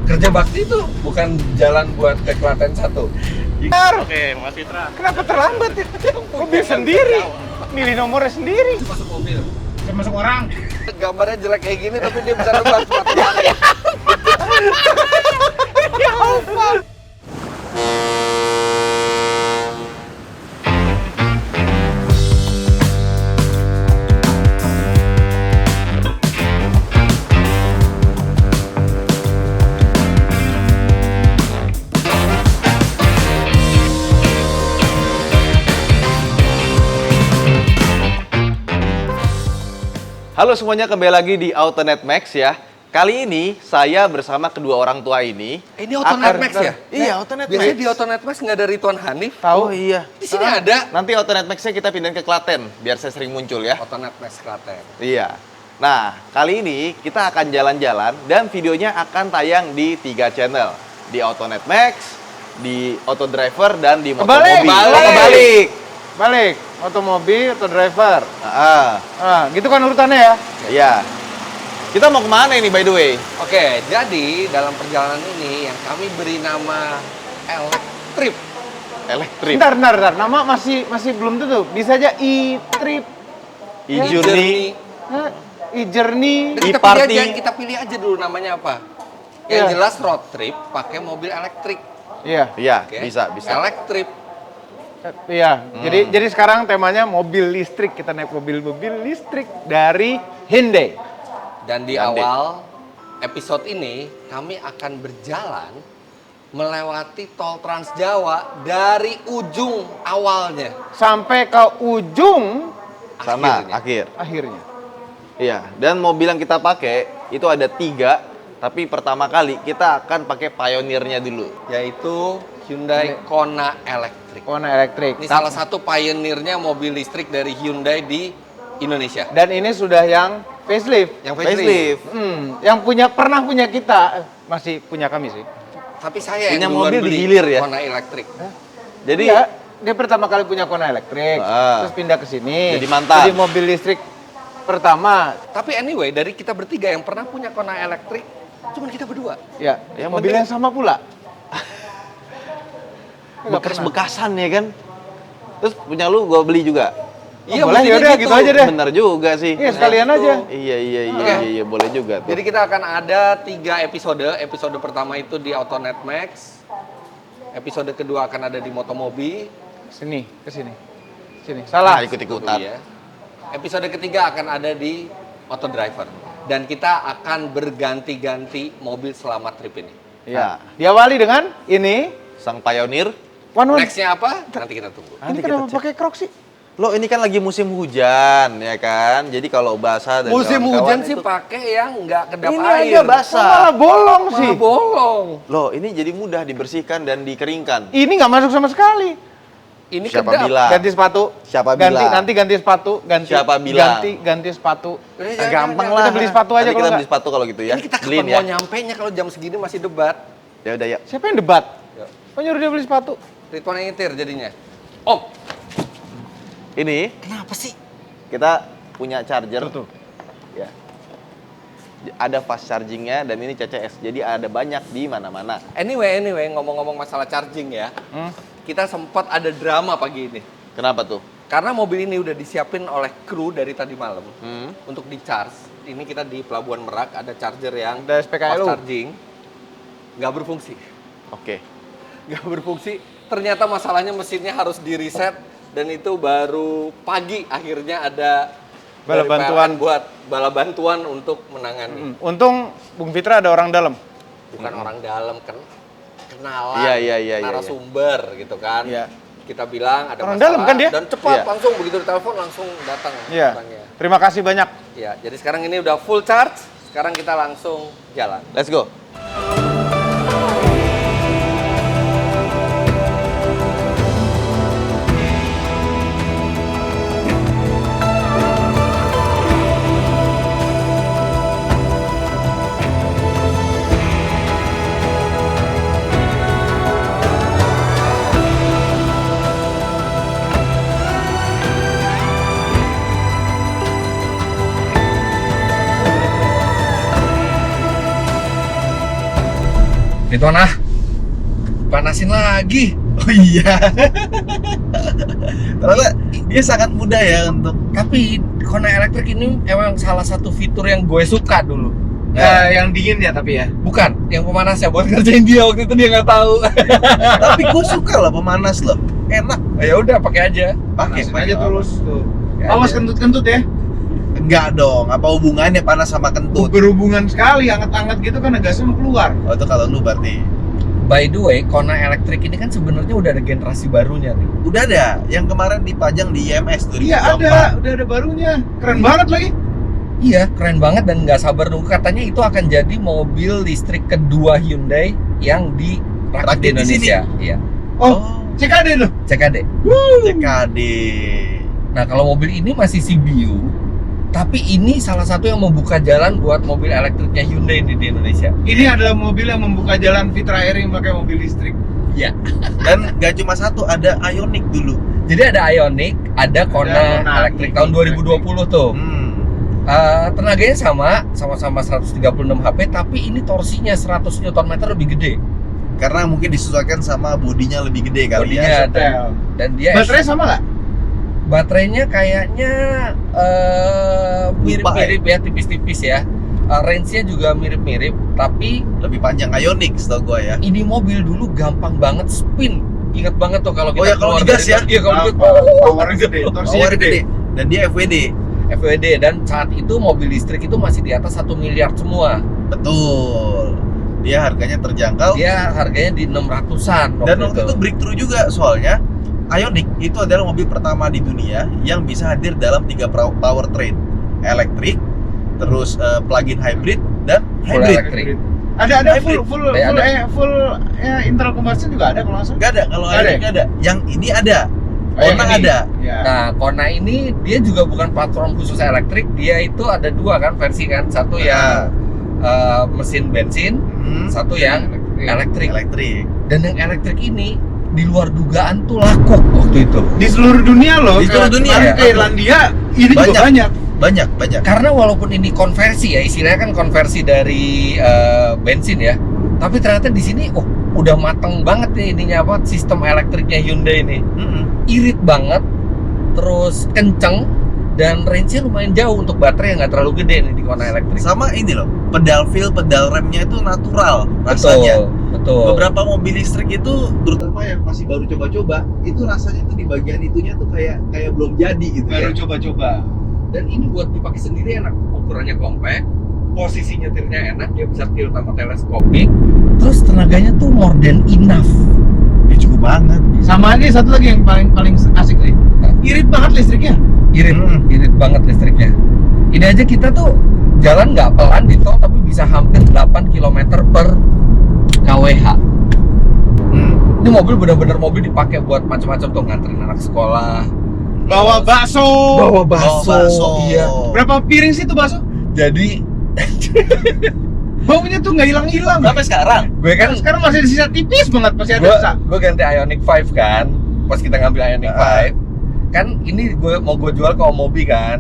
Kerja bakti itu bukan jalan buat ke Klaten 1. Oke, Mas Fitra. Kenapa terlambat ya? Mobil sendiri. Milih nomornya sendiri. Masuk mobil. Saya masuk orang. Gambarnya jelek kayak gini tapi dia bisa nebak sepatu saya. Ya Allah. Halo semuanya, kembali lagi di Autonet Max ya. Kali ini saya bersama kedua orang tua ini. Ini Autonet Max ya? Iya, Autonet Max. Biasanya di Autonet Max nggak ada Ridwan Hanif. Oh iya. Di sini ada. Nanti Autonet Max-nya kita pindahin ke Klaten, biar saya sering muncul ya. Autonet Max Klaten. Iya. Nah, kali ini kita akan jalan-jalan dan videonya akan tayang di 3 channel. Di Autonet Max, di Auto Driver, dan di Motomobil. Kebalik. Balik. Otomobil, auto driver. Ah, gitu kan urutannya ya? Iya. Kita mau kemana ini by the way? Oke, jadi dalam perjalanan ini yang kami beri nama Electrip. Elektrik. Bentar. Nama masih belum tentu. Bisa aja e-trip, E-Journey. e-journey. Kita pilih E-Party. aja, kita pilih aja dulu namanya apa. Yang Iya. jelas road trip pakai mobil elektrik. Iya. Iya, Oke? bisa. Electrip. Iya. Jadi sekarang temanya mobil listrik. Kita naik mobil listrik dari Hyundai. Dan di Hyundai. awal episode ini kami akan berjalan melewati tol Trans Jawa dari ujung awalnya. Sampai ke ujung Sana, Akhirnya. akhirnya. Iya, dan mobil yang kita pakai itu ada 3, tapi pertama kali kita akan pakai pionirnya dulu. Yaitu Hyundai Kona Electric. Kona elektrik. Ini salah satu pionirnya mobil listrik dari Hyundai di Indonesia. Dan ini sudah yang facelift. Yang Facelift. Yang pernah punya kita, masih punya kami sih. Tapi saya Punya yang duluan mobil beli digilir ya? Kona Electric. Jadi Iya, dia pertama kali punya Kona elektrik, Ah. terus pindah ke sini. Jadi mantan. Jadi mobil listrik pertama. Tapi anyway, dari kita bertiga yang pernah punya Kona Electric, cuma kita berdua. Ya, Yang mobil penting- yang sama pula. Nggak bekas-bekasan ya kan. Terus punya lu gua beli juga. Iya, boleh, mestinya yaudah, gitu aja deh. Bener juga sih. Iya, sekalian aja. Iya, boleh juga tuh. Jadi kita akan ada 3 episode. Episode pertama itu di Autonet Max. Episode kedua akan ada di Motomobi. Sini, ke sini. Sini. Salah. Nah, ikut-ikutan. Iya. Episode ketiga akan ada di Auto Driver. Dan kita akan berganti-ganti mobil selama trip ini. Iya. Diawali dengan ini. Sang pionir. One. Nextnya apa? Nanti kita tunggu. Ini kenapa pakai Crocs sih? Lo ini kan lagi musim hujan ya kan. Jadi kalau basah dan Musim kawan-kawan hujan sih itu- pakai yang nggak kedap Ini air. aja basah. Malah bolong sih. Malah bolong. Loh, ini jadi mudah dibersihkan dan dikeringkan. Ini nggak masuk sama sekali. Ini Siapa kedap. bilang? Ganti sepatu. Siapa ganti, bilang? Nanti ganti sepatu. Ganti. Siapa bilang? Ganti sepatu. Gampang Kita lah. beli sepatu aja Nanti kalau kita nggak. beli sepatu kalau gitu ya. Ini kita Beliin kapan ya. mau nyampenya kalau jam segini masih debat. Ya udah ya. Siapa yang debat? Yuk. Kok nyuruh dia beli sepatu? Ridwan yang nyetir jadinya. Om, Ini kenapa sih? kita punya charger. Tuh. Ya. Ada fast chargingnya dan ini CCS. Jadi ada banyak di mana-mana. Anyway, ngomong-ngomong masalah charging ya. Kita sempat ada drama pagi ini. Kenapa tuh? Karena mobil ini udah disiapin oleh kru dari tadi malam Hmm. untuk di charge. Ini kita di Pelabuhan Merak ada charger yang Ada SPKLU. fast charging, nggak berfungsi, Oke. nggak berfungsi. Ternyata masalahnya mesinnya harus di reset dan itu baru pagi akhirnya ada Bala dari bantuan. PLN buat bala bantuan untuk menangani. Untung Bung Fitra ada orang dalam. Bukan orang dalam kan, kenalan, Iya. narasumber gitu kan. Iya. Kita bilang ada Orang masalah dalam kan dia? dan cepat Iya. langsung begitu ditelepon langsung datang Iya. orangnya. Terima kasih banyak. Ya, jadi sekarang ini udah full charge. Sekarang kita langsung jalan. Let's go. Ridwan panasin lagi. Oh iya. Ternyata dia sangat mudah ya untuk. Tapi Kona elektrik ini emang salah satu fitur yang gue suka dulu. Yang dingin ya tapi ya. Bukan, yang pemanasnya buat ngerjain dia waktu itu dia nggak tahu. Tapi gue suka loh pemanas loh. Enak. Ya udah pakai aja. Pakai Panasin aja terus tuh. Ya Awas aja. kentut-kentut ya. Enggak dong. Apa hubungannya panas sama kentut? Berhubungan sekali, anget-anget gitu kan gasnya mau keluar. Oh itu kalau lu berarti. By the way, Kona elektrik ini kan sebenarnya udah ada generasi barunya nih. Udah ada. Yang kemarin dipajang di IMS 2024. Iya udah ada barunya. Keren banget lagi. Iya, keren banget dan nggak sabar nunggu. Katanya itu akan jadi mobil listrik kedua Hyundai yang dirakit di Rakit di sini? Indonesia. Iya, Oh, CKD loh. CKD. CKD. Nah, kalau mobil ini masih CBU, tapi ini salah satu yang membuka jalan buat mobil elektriknya Hyundai di Indonesia. Ini adalah mobil yang membuka jalan Fitra Airing pakai mobil listrik. Iya. Dan gak cuma satu, ada Ioniq dulu. Jadi ada Ioniq, ada Kona Kona elektrik tahun 2020 tuh. Tenaganya sama-sama 136 HP, tapi ini torsinya 100 Nm lebih gede. Karena mungkin disesuaikan sama bodinya lebih gede kali Bodinya ya. dan dia Baterainya sama nggak? baterainya kayaknya mirip-mirip ya, tipis-tipis ya. Range-nya juga mirip-mirip, tapi Lebih panjang Ioniq setahu gua ya. ini mobil dulu gampang banget spin. Ingat banget tuh kalau kita Oh ya, kalau keluar digas dari- ya? Iya, kalau digas. Powernya gede, torsinya Power gede. gede. Dan dia FWD. FWD, dan saat itu mobil listrik itu masih di atas 1 miliar semua. Betul. Dia harganya terjangkau. Dia harganya di 600-an Dan waktu itu breakthrough juga soalnya Ioniq itu adalah mobil pertama di dunia yang bisa hadir dalam 3 powertrain. Elektrik, terus plug-in hybrid dan Full hybrid. elektrik. Ada Hybrid. full Ada. full ya, internal combustion juga ada kalau nggak salah. Gak ada, kalau Nggak ada Ioniq nggak ada. Yang ini ada. Oh, yang Kona ini. ada. Ya. Nah, Kona ini dia juga bukan platform khusus elektrik, dia itu ada dua kan versi kan, satu yang mesin bensin, Hmm, satu yang elektrik. elektrik. Dan yang elektrik ini di luar dugaan tuh laku waktu itu. Di seluruh dunia loh. Di seluruh dunia, Kemarin ya. ke Irlandia ini juga Banyak. banyak. Banyak. Karena walaupun ini konversi ya, istilahnya kan konversi dari bensin ya, tapi ternyata di sini udah mateng banget nih ininya apa sistem elektriknya Hyundai ini. Irit banget, terus kenceng, dan range-nya lumayan jauh untuk baterai yang nggak terlalu gede nih di Kona elektrik. Sama ini loh, pedal feel, pedal remnya itu natural Betul, rasanya. betul. Beberapa mobil listrik itu, terutama yang masih baru coba-coba, itu rasanya tuh di bagian itunya tuh kayak belum jadi gitu ya. Baru coba-coba. Dan ini buat dipakai sendiri enak, ukurannya compact, posisi nyetirnya enak, dia bisa tilt sama teleskopik, terus tenaganya tuh more than enough. Ya cukup banget. Sama ini satu lagi yang paling asik nih. Irit banget listriknya. Irit banget listriknya. Ini aja kita tuh jalan nggak pelan di tol, tapi bisa hampir 8 km per kWh. Ini mobil bener-bener mobil dipakai buat macam-macam tuh, nganterin anak sekolah, Bawa bakso. bawa bakso. Iya. Berapa piring sih itu bakso? Jadi Baunya tuh nggak hilang-hilang. Sampai sekarang. gue kan Sekarang masih ada sisa tipis banget, masih ada sisa. gue ganti Ioniq 5 kan, pas kita ngambil Ioniq 5 kan ini gue jual ke Omobi kan.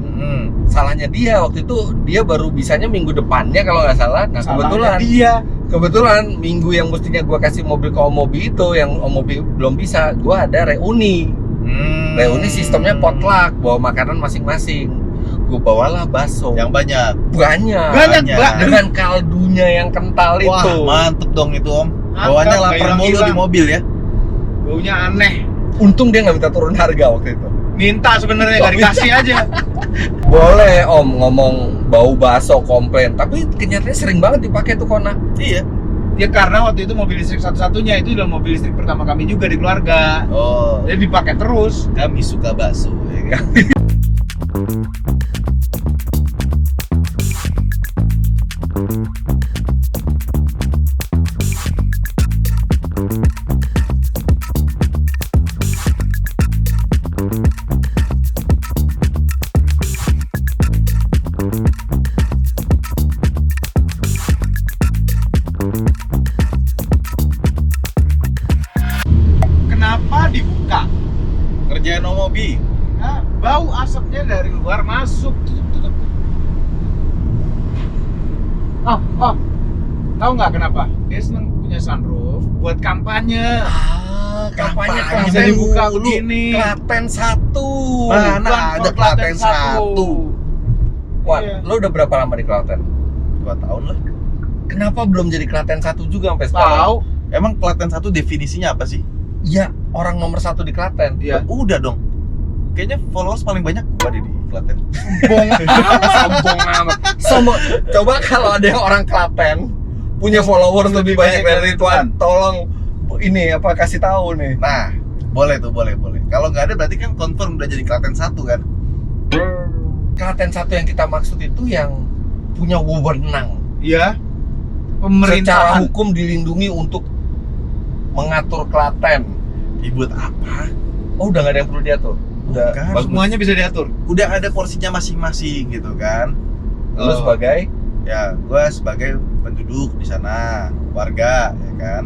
Salahnya dia waktu itu, dia baru bisanya minggu depannya kalau nggak salah. Nah Salahnya kebetulan minggu yang mestinya gue kasih mobil ke Omobi itu, yang Omobi belum bisa, gue ada reuni. Reuni sistemnya potluck, bawa makanan masing-masing. Gue bawalah bakso Yang banyak. banyak Banyak, Mbak. dengan kaldunya yang kental Wah, itu. mantep dong itu Om. Mantap, Bawaannya nggak lapar mulu hilang-hilang. di mobil ya. Baunya aneh. Untung dia nggak minta turun harga waktu itu. Minta sebenarnya nggak dikasih aja. Boleh Om ngomong bau bakso komplain, tapi kenyataannya sering banget dipakai tuh Kona. Iya. Ya karena waktu itu mobil listrik satu-satunya, itu adalah mobil listrik pertama kami juga di keluarga. Oh, Jadi dipakai terus. kami suka bakso ya kan? Kenapa dibuka? Kerjaan Om Obi. Nah, bau asapnya dari luar masuk. Tutup. Oh, tahu nggak kenapa? Dia seneng punya sunroof buat kampanye. Kampanye Bisa dibuka begini. Klaten 1. Mana ada Klaten 1. Wan, Iya. lo udah berapa lama di Klaten? 2 tahun lah. Kenapa belum jadi Klaten 1 juga sampai sekarang? Tahu? Emang Klaten 1 definisinya apa sih? Iya, orang nomor 1 di Klaten. Iya. Udah dong. Kayaknya followers paling banyak gua deh di Klaten. Sombong amat. Coba kalau ada yang orang Klaten punya followers lebih banyak dari Ridwan, tolong ini apa kasih tahu nih. Nah, boleh tuh, boleh. Kalau nggak ada berarti kan confirm udah jadi Klaten 1 kan? Klaten 1 yang kita maksud itu yang punya wewenang. Iya. Secara Pemerintahan. hukum dilindungi untuk mengatur Klaten. Dibuat apa? Oh, udah nggak ada yang perlu diatur. Udah Bukan, bagus. Semuanya bisa diatur. Udah ada porsinya masing-masing gitu kan? Lo sebagai Ya, gua sebagai penduduk di sana, warga, ya kan?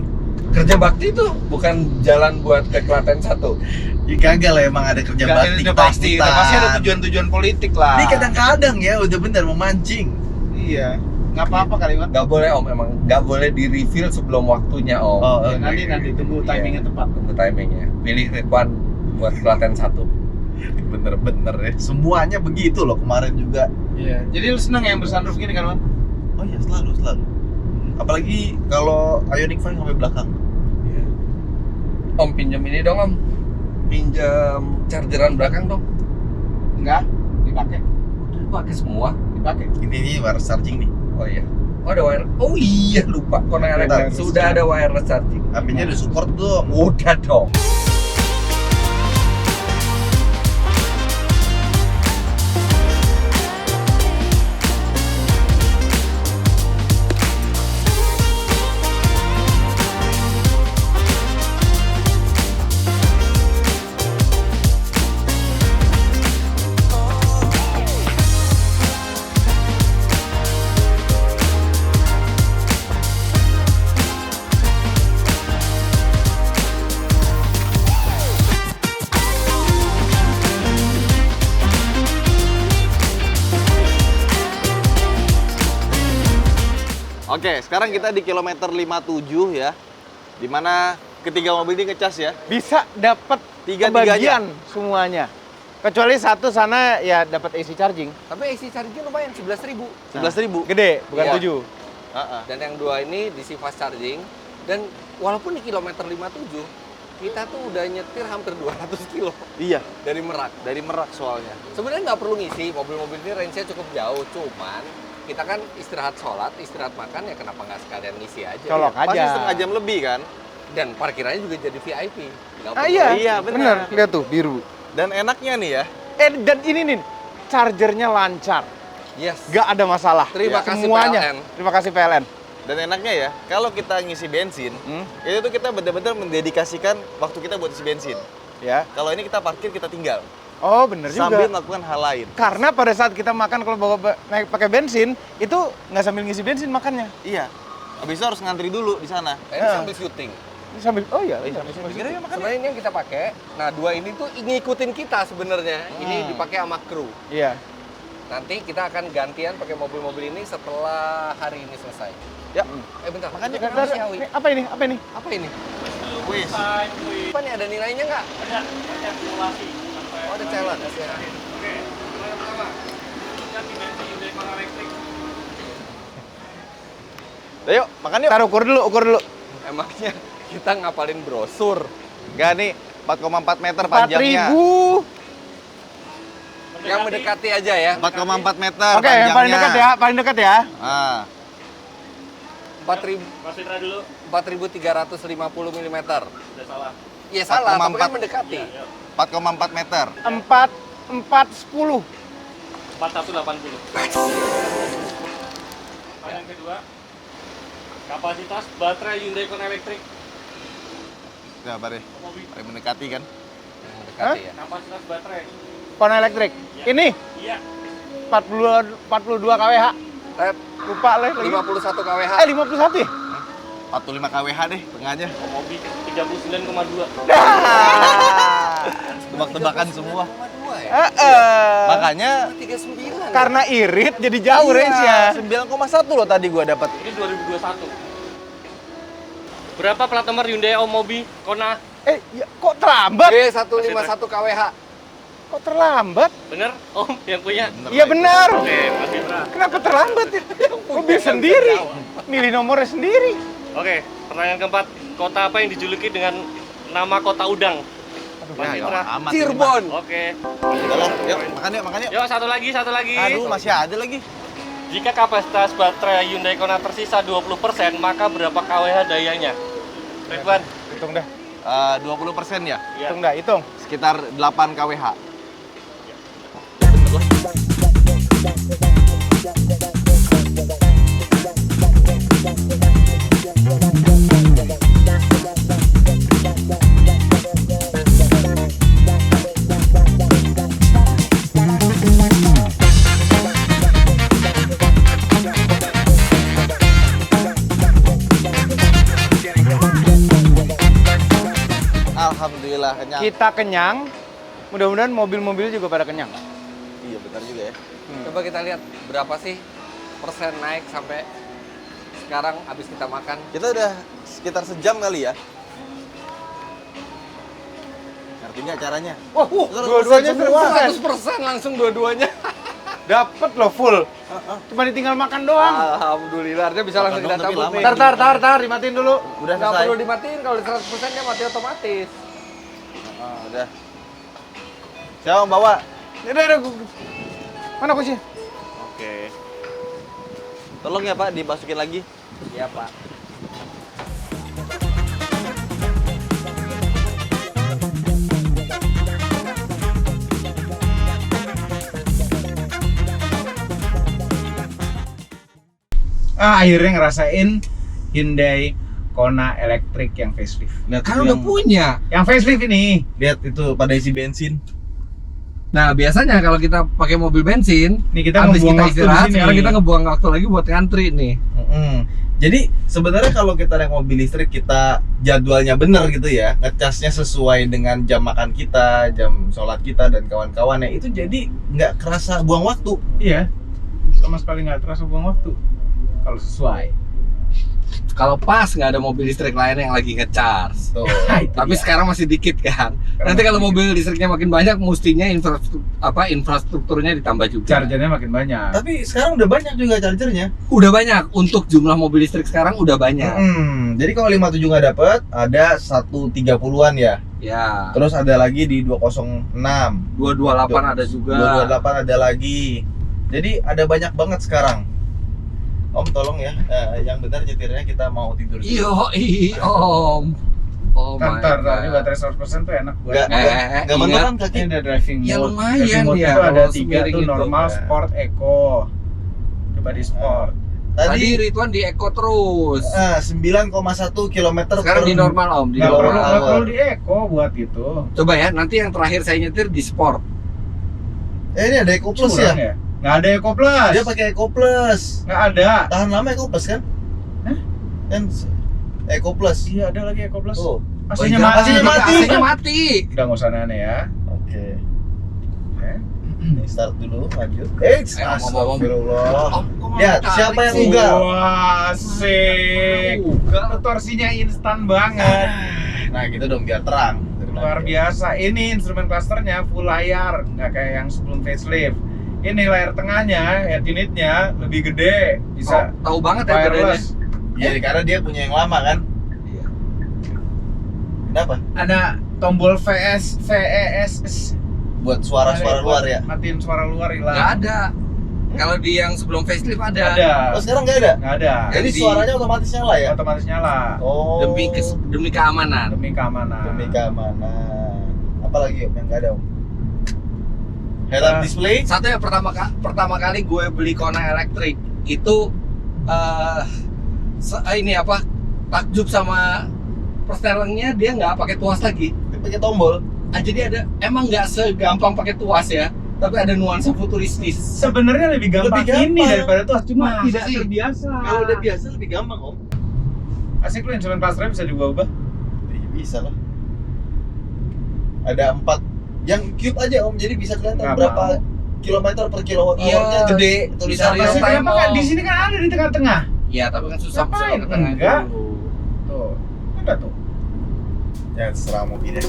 kerja bakti itu bukan jalan buat ke Klaten 1. Ya gagal lah emang ada kerja bakti. Udah pasti ada tujuan-tujuan politik lah. Ini kadang-kadang ya udah bener memancing. Iya. Nggak apa-apa kali, Wan. Nggak boleh Om, emang nggak boleh di reveal sebelum waktunya Om. Oh, Ya, nanti tunggu timingnya Iya, tepat. tunggu timingnya. Pilih Ridwan buat Klaten 1. Bener-bener ya. Semuanya begitu loh kemarin juga. Iya. Jadi lu seneng yang bersunroof gini kan, Wan? Oh iya, selalu. Apalagi kalau Ioniq 5 sampai belakang. Om pinjam ini dong Om. Pinjam chargeran belakang dong. Enggak, dipakai. Pakai semua. Dipakai. Ini wireless charging nih. Oh iya. Oh ada wire. Oh iya lupa Cornell Bentar, sudah ada wireless charging. HP-nya udah support belum? Udah dong. Oke, sekarang kita di kilometer 57 ya. Dimana ketiga mobil ini ngecas ya. Bisa dapat Tiga-tiganya. kebagian semuanya. Kecuali satu sana ya dapat AC charging. Tapi AC charging lumayan 11.000. 11.000. Gede, bukan Iya. 7. Dan yang dua ini DC fast charging. Dan walaupun di kilometer 57 kita tuh udah nyetir hampir 200 kilo Iya, dari Merak. dari Merak soalnya. Sebenarnya nggak perlu ngisi, mobil-mobil ini range-nya cukup jauh, cuman kita kan istirahat sholat, istirahat makan, ya kenapa nggak sekalian ngisi aja. Colok ya? aja. Pasti setengah jam lebih kan. Dan parkirannya juga jadi VIP. Nggak Ah perlu- iya, Iya, bener. bener. Lihat tuh, biru. Dan enaknya nih ya, Dan ini nih, chargernya lancar. Yes. Gak ada masalah. Terima kasih Semuanya. PLN. Terima kasih PLN. dan enaknya ya, kalau kita ngisi bensin, itu tuh kita benar-benar mendedikasikan waktu kita buat isi bensin. Ya. Kalau ini kita parkir, kita tinggal. Oh, bener Sambil juga. melakukan hal lain. Karena pada saat kita makan kalau naik pakai bensin, itu nggak sambil ngisi bensin makannya. Iya. Habis itu harus ngantri dulu di sana. Ini sambil syuting. Ini sambil, oh iya, Iya, sambil sambil kira ya makan. Sebenarnya ini yang kita pakai. Nah, dua ini tuh ngikutin kita sebenarnya. Ini dipakai sama kru. Iya. Nanti kita akan gantian pakai mobil-mobil ini setelah hari ini selesai. Ya. Bentar. Makanya itu Bentar, kenapa sih, Awi? ini apa ini? Apa ini? Apa ini? Wis. Apa nih, ada nilainya nggak? Ada simulasi. Oh, ada challenge ya. Oke, yang pertama. Kan dimensi Hyundai Kona Electric. Ayo, makan yuk. Taruh ukur dulu. Emangnya kita ngapalin brosur. Enggak nih, 4,4 meter panjangnya. 4.000. Yang mendekati aja ya. 4,4 meter Oke, yang paling dekat ya, paling dekat ya. Ah, 4.000 Mas Fitra dulu. 4.350 mm. Udah salah. Iya salah, tapi 4,4. kan mendekati. 4,4 meter. 410. 4180. Yang kedua, kapasitas baterai Hyundai Kona Electric. Nah, Bare. Paling mendekati kan? Mendekati ya. Kapasitas baterai. Kona elektrik. Ini Iya. 42 kWh. Lupa leh lagi. 51 kWh. 51 ya? 45 kWh deh tengahnya. Mobil 39,2. Tebak-tebakan semua. 2 ya. Makanya 39. Karena irit jadi jauh iya, range-nya. 9,1 loh tadi gua dapat. Ini 2021. Berapa plat nomor Hyundai Omobi Kona? Ya, kok terlambat? B151 KWH. Kok terlambat? Bener Om yang punya? Iya benar. Oke, Mas Fitra. Kenapa terlambat ya? Mobil sendiri. Milih nomornya sendiri. Oke, pertanyaan keempat. Kota apa yang dijuluki dengan nama kota udang? Mas Fitra. Amat. Cirebon. Oke. Udahlah, yuk makan yuk. Yuk, satu lagi. Aduh, masih ada lagi. Jika kapasitas baterai Hyundai Kona tersisa 20%, maka berapa kWh dayanya? Ridwan. Hitung dah. 20% ya? Iya. Hitung dah, hitung. Sekitar 8 kWh. Alhamdulillah kenyang. Kita kenyang. Mudah-mudahan mobil-mobil juga pada kenyang. Iya benar juga ya. Coba kita lihat berapa sih persen naik sampai sekarang habis kita makan. Kita udah sekitar sejam kali ya. Ngerti nggak caranya? Wah, dua-duanya 100%. 100% langsung dua-duanya. Dapat loh full. Cuma ditinggal makan doang. Alhamdulillah, artinya bisa langsung Makan kita dong, tapi cabut lama. nih. Tar, dimatiin dulu. Udah Nggak selesai. perlu dimatiin, kalau 100% dia mati otomatis. Udah. Siapa yang bawa? Udah. Mana kunci? Oke. Tolong ya Pak, dimasukin lagi. Iya, Pak. Akhirnya ngerasain Hyundai Kona elektrik yang facelift. Lihat Kan tuh udah yang- punya. Yang facelift ini. Lihat itu pada isi bensin. Nah, biasanya kalau kita pakai mobil bensin, Nih kita habis ngebuang kita waktu di istirahat, sini. sekarang kita ngebuang waktu lagi buat ngantri nih. Jadi sebenarnya kalau kita naik mobil listrik kita jadwalnya bener gitu ya, ngecasnya sesuai dengan jam makan kita, jam sholat kita dan kawan-kawannya, itu jadi nggak kerasa buang waktu. Iya. Sama sekali nggak terasa buang waktu. Kalau sesuai. Kalau pas nggak ada mobil listrik lain yang lagi nge-charge. Tuh. Tapi sekarang masih dikit kan. Nanti kalau mobil listriknya makin banyak, mestinya infrastrukturnya ditambah juga. Chargernya makin banyak. Tapi sekarang udah banyak juga chargernya. Udah banyak untuk jumlah mobil listrik sekarang udah banyak. Jadi kalau 57 nggak dapet, ada 130-an ya. Ya. Terus ada lagi di 206. 228 ada juga. 228 ada lagi. Jadi ada banyak banget sekarang. Om tolong ya, yang benar nyetirnya, kita mau tidur. Iyo, Om. Oh my Ntar, ini God. baterai 100% tuh enak buat. Nggak ingat. beneran kaki. Ini ada driving mode. Ya, lumayan Driving mode ya, itu ada kalau 3 semiring tuh, itu. normal, Ya. sport, eco. Coba di sport. Tadi Ridwan di Eco terus. 9,1 km Sekarang di normal Om, di Nggak perlu, normal. nggak perlu di eco buat itu. Coba ya, nanti yang terakhir saya nyetir di sport. Ini ada Eco Plus Curang ya? Nggak ada eco plus. Dia pakai Eco Plus. Nggak ada. Tahan lama Eco Plus kan? Hah? Kan Eco Plus. Iya ada lagi eco plus. Tuh. AC-nya Oh, iya, mati. AC-nya mati. Udah nggak usah aneh ya. Oke. Oke. Nih start dulu, lanjut. Astagfirullah. Om, kok mau Lihat, tarik siapa yang sih? ugal? Wah, asik. Ugal. Torsinya instan banget. Nah, gitu dong biar terang. Luar biasa. Ini instrumen clusternya full layar, nggak kayak yang sebelum facelift. Ini layar tengahnya, head unitnya lebih gede, bisa Tahu banget ya bedanya. wireless. Iya, karena dia punya yang lama kan. Iya. Kenapa? Ada tombol VES Buat suara-suara luar ya. Matiin suara luar hilang. Nggak ada. Kalau di yang sebelum facelift ada. Ada. Oh, sekarang nggak ada. Nggak ada. Jadi Di- suaranya otomatis nyala ya. Otomatis nyala Oh. Demi keamanan. demi keamanan. Demi keamanan. Apalagi Om yang nggak ada Om? Head up Nah. display. Satu yang pertama kali gue beli Kona elektrik itu ini apa? Takjub sama perstelengnya, dia nggak pakai tuas lagi. Dia pakai tombol. Jadi ada, emang nggak segampang pakai tuas ya, tapi ada nuansa futuristis. Sebenarnya lebih gampang, Lebih gampang. ini daripada tuh, cuma Masa tidak sih? terbiasa. Kalau udah biasa lebih gampang Om. Asik lu instrumen clusternya bisa diubah-ubah. Iya, bisa lah. Ada 4 yang cube aja Om, jadi bisa kelihatan Nggak berapa mau. kilometer per kilowatt Iya. hour-nya gede tulisannya. Bisa Di time sini kan Om. di sini kan ada di tengah-tengah. Iya, tapi kan susah Ngapain? ke tengah Enggak. dulu. Tuh. Ya terserah Mobi deh.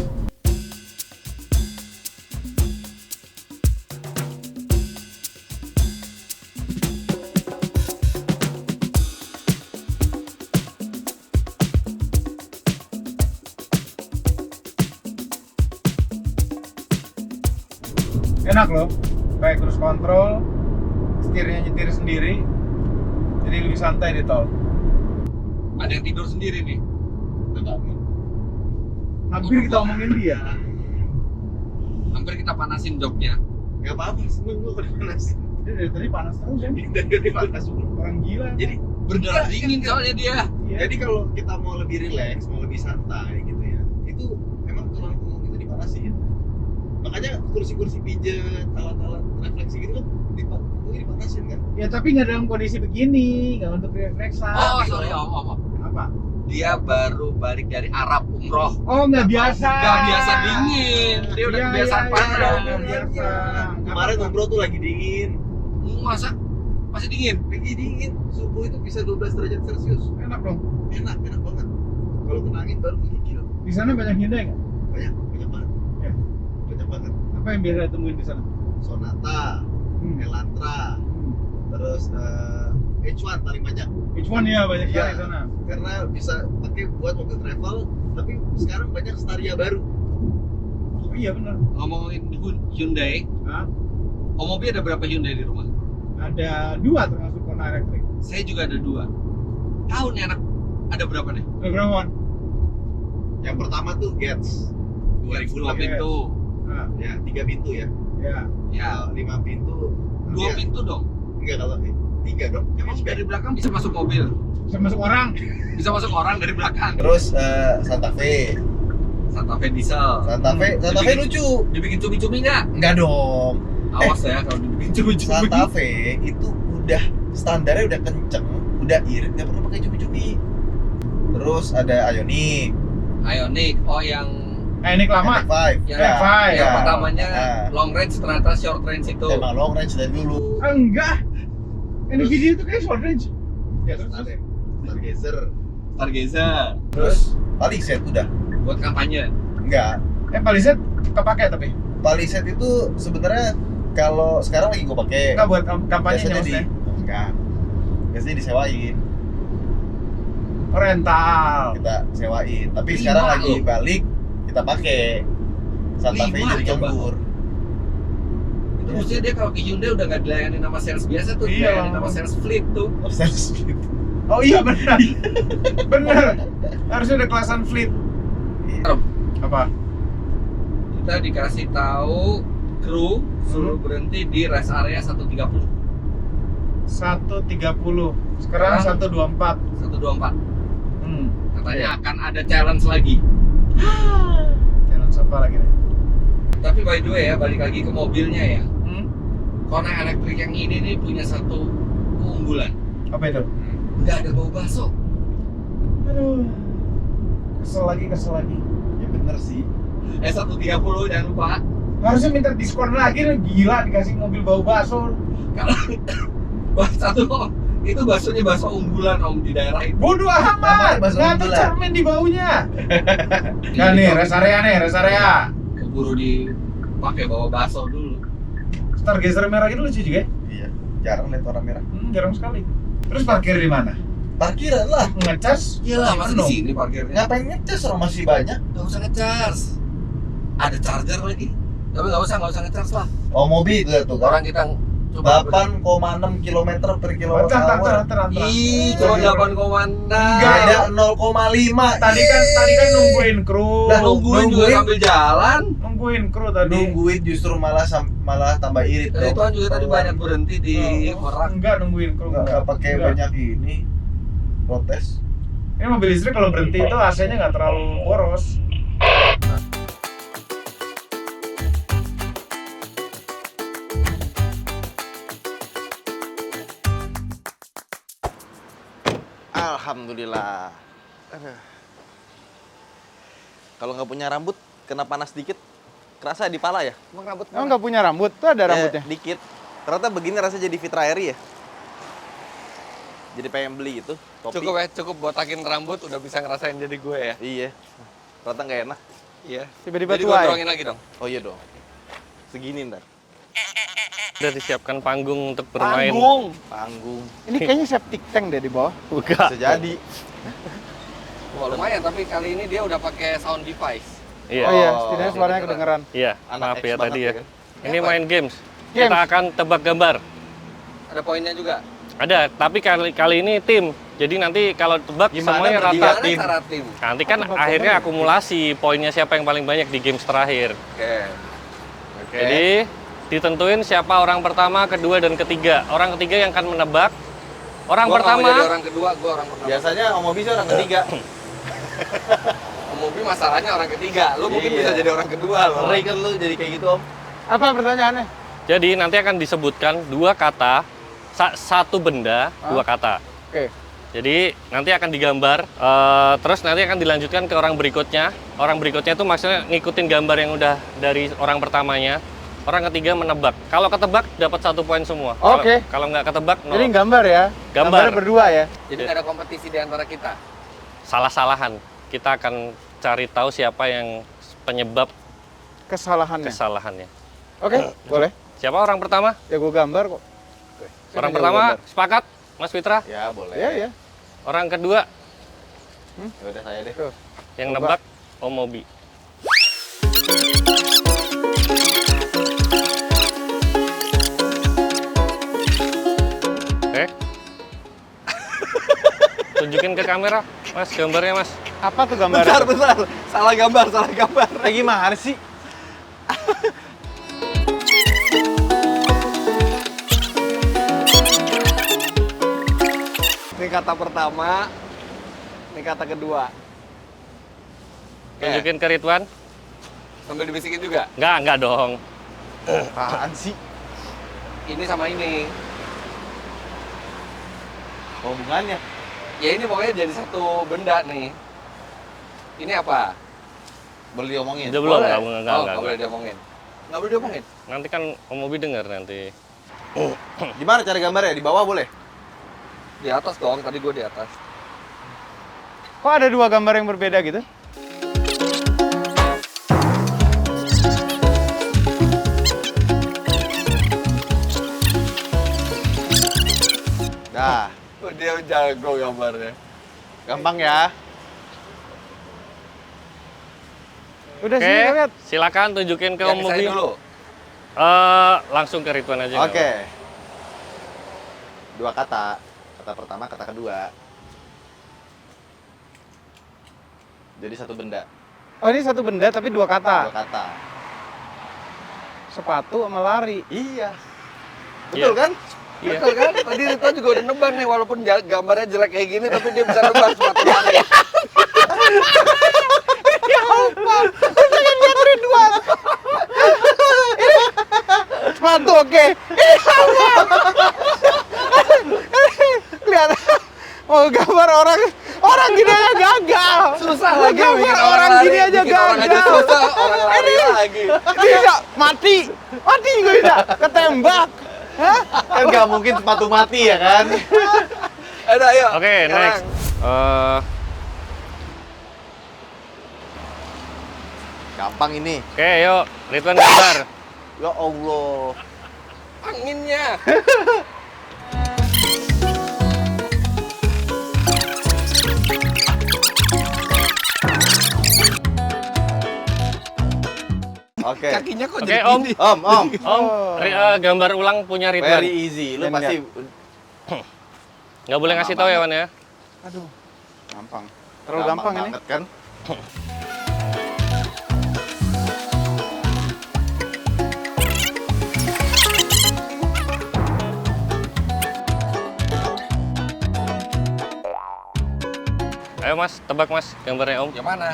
Enak loh, kayak cruise control, setirnya nyetir sendiri, jadi lebih santai di tol. Ada yang tidur sendiri nih. Hampir kita omongin dia. Hampir kita panasin joknya. Gak apa-apa, seneng gua kalau dipanasin. Dia dari tadi panas terus ya. Dari panas mulu. Orang gila. Jadi Berdarah dingin soalnya dia. Iya. Jadi kalau kita mau lebih rileks, mau lebih santai gitu ya, itu emang tulang punggung itu dipanasin. Makanya kursi-kursi pijet, alat-alat refleksi gitu kan punggungnya dipanasin kan. Ya tapi nggak dalam kondisi begini, nggak untuk relaxan. Oh, sorry om. Apa? Dia baru balik dari Arab umroh. Oh nggak biasa. Nggak biasa dingin. Dia udah Iya, kebiasaan iya, panas. iya, nggak biasa. Kemarin Apa-apa. umroh tuh lagi dingin. Masa masih dingin? Lagi dingin, subuh itu bisa 12 derajat Celcius. Enak dong. Enak banget. Kalau kena angin baru menggigil. Di sana banyak Hyundai nggak? Banyak banget. Ya. Banyak banget. Apa yang biasa temuin di sana? Sonata, Elantra, terus H1 paling banyak. Which one ya banyak sekali Iya. di sana. Karena bisa pakai buat mobil travel, tapi sekarang banyak Staria baru. Oh iya benar. Ngomongin Hyundai, Hah? Om Mobi ada berapa Hyundai di rumah? Ada 2 termasuk Kona elektrik. Saya juga ada 2. Tahu nih anak ada berapa nih? Ada berapa Wan? Yang pertama tuh Getz 2 Yes. pintu. Nah, ya 3 pintu ya. ya. Ya, 5 pintu. 2 pintu dong. Enggak kalau 3 dong. Emang dari belakang bisa masuk mobil? Bisa masuk orang. Bisa masuk orang dari belakang. Terus Santa Fe. Santa Fe diesel. Santa Fe lucu. Dibikin cumi-cumi nggak? Enggak dong. Awas ya kalau dibikin cumi-cumi. Santa Fe itu udah standarnya udah kenceng, udah irit, nggak perlu pakai cumi-cumi. Terus ada Ioniq, Ioniq, oh yang Ini lama. NX5, yang, Ya, yang ya. pertamanya Nah. long range ternyata short range itu. Emang long range dari dulu. Enggak. Ini video itu kayak short range. Ya terus. Stargazer, Stargazer terus Palisade udah. buat kampanye. Enggak, Palisade kepake tapi. Palisade itu sebenarnya kalau sekarang lagi gue pakai. Enggak buat kampanye Biasanya maksudnya. enggak. Biasanya disewain, Rental. kita sewain. Tapi 5 sekarang lagi loh. balik, kita pakai Santa Fe 5 jadi coba. jambur. Itu maksudnya dia kalau ke Hyundai udah nggak dilayani nama sales biasa tuh, Iya. dilayani nama sales fleet tuh. Sales split. Oh iya benar. Benar. Harusnya ada kelasan fleet. Apa? Kita dikasih tahu kru suruh berhenti di rest area 130. 130. Sekarang 124. 124. Katanya Iya. akan ada challenge lagi. Challenge apa lagi nih? Tapi by the way ya, balik lagi ke mobilnya ya. Hmm? Kona elektrik yang ini nih punya satu keunggulan. Apa itu? Nggak ada bau baso. Aduh. Kesel lagi. Ya bener sih. 130 jangan lupa. Harusnya minta diskon lagi nih, gila dikasih mobil bau bakso. Kalau satu itu baksonya bakso unggulan om di daerah itu. Bodoh amat. Namanya bakso Nggak ada unggulan. cermin di baunya. Nah nih, rest area. Keburu dipakai bawa bakso dulu. Stargazer merah itu lucu juga ya? Iya, jarang lihat warna merah. Jarang sekali. Terus parkir di mana? Parkiran lah. Ngecas? Iyalah masih di penuh. sini parkirnya. Ngapain ngecas orang masih banyak? Nggak usah ngecas. Ada charger lagi. Tapi nggak usah ngecas lah. Oh mobil itu tuh Orang kan. kita coba 8,6 km per kilowatt Bentar. hour. Ih, cuma 8,6. Enggak. Beda 0,5. Tadi kan nungguin kru. Lah, Nungguin juga nungguin. sambil jalan. Nungguin kru tadi. Nungguin justru malah tambah irit. Dan itu kan juga tadi banyak berhenti di orang. Enggak nungguin kru. Enggak pakai Enggak. banyak ini. Protes. Ini mobil listrik kalau berhenti itu AC-nya nggak terlalu boros. Alhamdulillah. Aduh. Kalau nggak punya rambut, kena panas dikit, kerasa di pala ya? Emang rambut Emang nggak punya rambut? Tuh ada rambutnya. Dikit. Ternyata begini rasanya jadi Fitra Eri ya. Jadi pengen beli gitu, topi. Cukup buat takin rambut udah bisa ngerasain jadi gue ya. Iya. Ternyata nggak enak. Iya. Tiba-tiba Jadi tuai. gondrongin lagi dong. Oh iya dong. Segini ntar. Udah disiapkan panggung untuk bermain. Panggung. Ini kayaknya septic tank deh di bawah. Buka. Bisa jadi. Wah, lumayan, tapi kali ini dia udah pakai sound device. Iya. Oh iya, Oh, setidaknya suaranya kedengeran. Iya, Anak maaf X ya banget tadi ya. kan? Ini main games. Games. Kita akan tebak gambar. Ada poinnya juga. Ada, tapi kali ini tim. Jadi nanti kalau tebak Gimana semuanya bertiga? rata. Gimana cara tim? Nanti kan Tebak akhirnya gambar. akumulasi poinnya siapa yang paling banyak di games terakhir. Oke. Jadi ditentuin siapa orang pertama, kedua, dan ketiga. Orang ketiga yang akan menebak. Orang Gua nggak mau pertama. jadi orang kedua, gua orang pertama. Biasanya Om Obi sih orang ketiga. Om Obi masalahnya orang ketiga. Lu mungkin Iya. bisa jadi orang kedua loh. Ngeri kan lu jadi kayak gitu Om. Apa pertanyaannya? Jadi nanti akan disebutkan dua kata, satu benda, dua kata. Oke. Jadi nanti akan digambar, terus nanti akan dilanjutkan ke orang berikutnya. Orang berikutnya itu maksudnya ngikutin gambar yang udah dari orang pertamanya. Orang ketiga menebak. Kalau ketebak dapat 1 poin semua. Oke. Kalau nggak ketebak, Jadi 0. gambar ya? Gambar. Gambarnya berdua ya? Jadi nggak ada kompetisi di antara kita. Salah-salahan. Kita akan cari tahu siapa yang penyebab Kesalahannya. kesalahannya. Oke, boleh. Siapa orang pertama? Ya gue gambar kok. Siapa Orang yang pertama gambar? sepakat, Mas Fitra. Ya boleh. Ya, ya. Orang kedua Ya udah saya deh. Tuh. yang Coba. nebak Om Mobi. Oke. Tunjukin ke kamera, Mas, gambarnya, Mas. Apa tuh gambarnya? Bentar. Salah gambar. Kayak gimana sih? Ini kata pertama, ini kata kedua. Tunjukin ke Ridwan. Sambil dibisikin juga. Enggak dong. Apaan sih? Ini sama ini. Hubungannya? Ya ini pokoknya jadi satu benda nih. Ini apa? Boleh diomongin? Udah belum? Boleh? Enggak, Oh, nggak boleh diomongin. Nggak boleh diomongin. Nanti kan Om Mobi denger nanti. Gimana cara gambarnya? Di bawah boleh? Di atas dong, tadi gue di atas. Kok ada dua gambar yang berbeda gitu? Dah, Oh, dia jago gambarnya. gampang ya. Udah Oke, sih, kita lihat. silakan tunjukin ke Om Yang saya Mobi. dulu. Langsung ke Ridwan aja. nggak Oke. Dua kata. Kata pertama, kata kedua. Jadi satu benda. Oh, ini satu benda tapi dua Dua kata. kata. Sepatu sama lari. Iya. Iya. Betul kan? Iya. Betul kan? Tadi Rito juga udah nebak nih, walaupun gambarnya jelek kayak gini, tapi dia bisa nebak sepatu lari. Sepatu, oke. Lihat. Mau gambar orang gini aja gagal. Susah Mau lagi gambar bikin orang lari, gini aja bikin orang aja gagal. susah, orang lari lagi. Bisa mati juga bisa ketembak. Hah? Kan nggak mungkin sepatu mati ya kan? Ada, ayo. Oke, sekarang. next. Gampang ini. Oke, yuk. Ridwan gambar. Ya Allah. Anginnya. Oke. Kakinya kok Oke, jadi Om. gini? Om. Om, Oh. gambar ulang punya Ridwan. Very easy. Lu Dan pasti Nggak boleh ngasih tahu ya, Wan ya. Aduh. Gampang. Terlalu gampang ini. banget kan? Ayo Mas, tebak Mas gambarnya Om. Yang mana?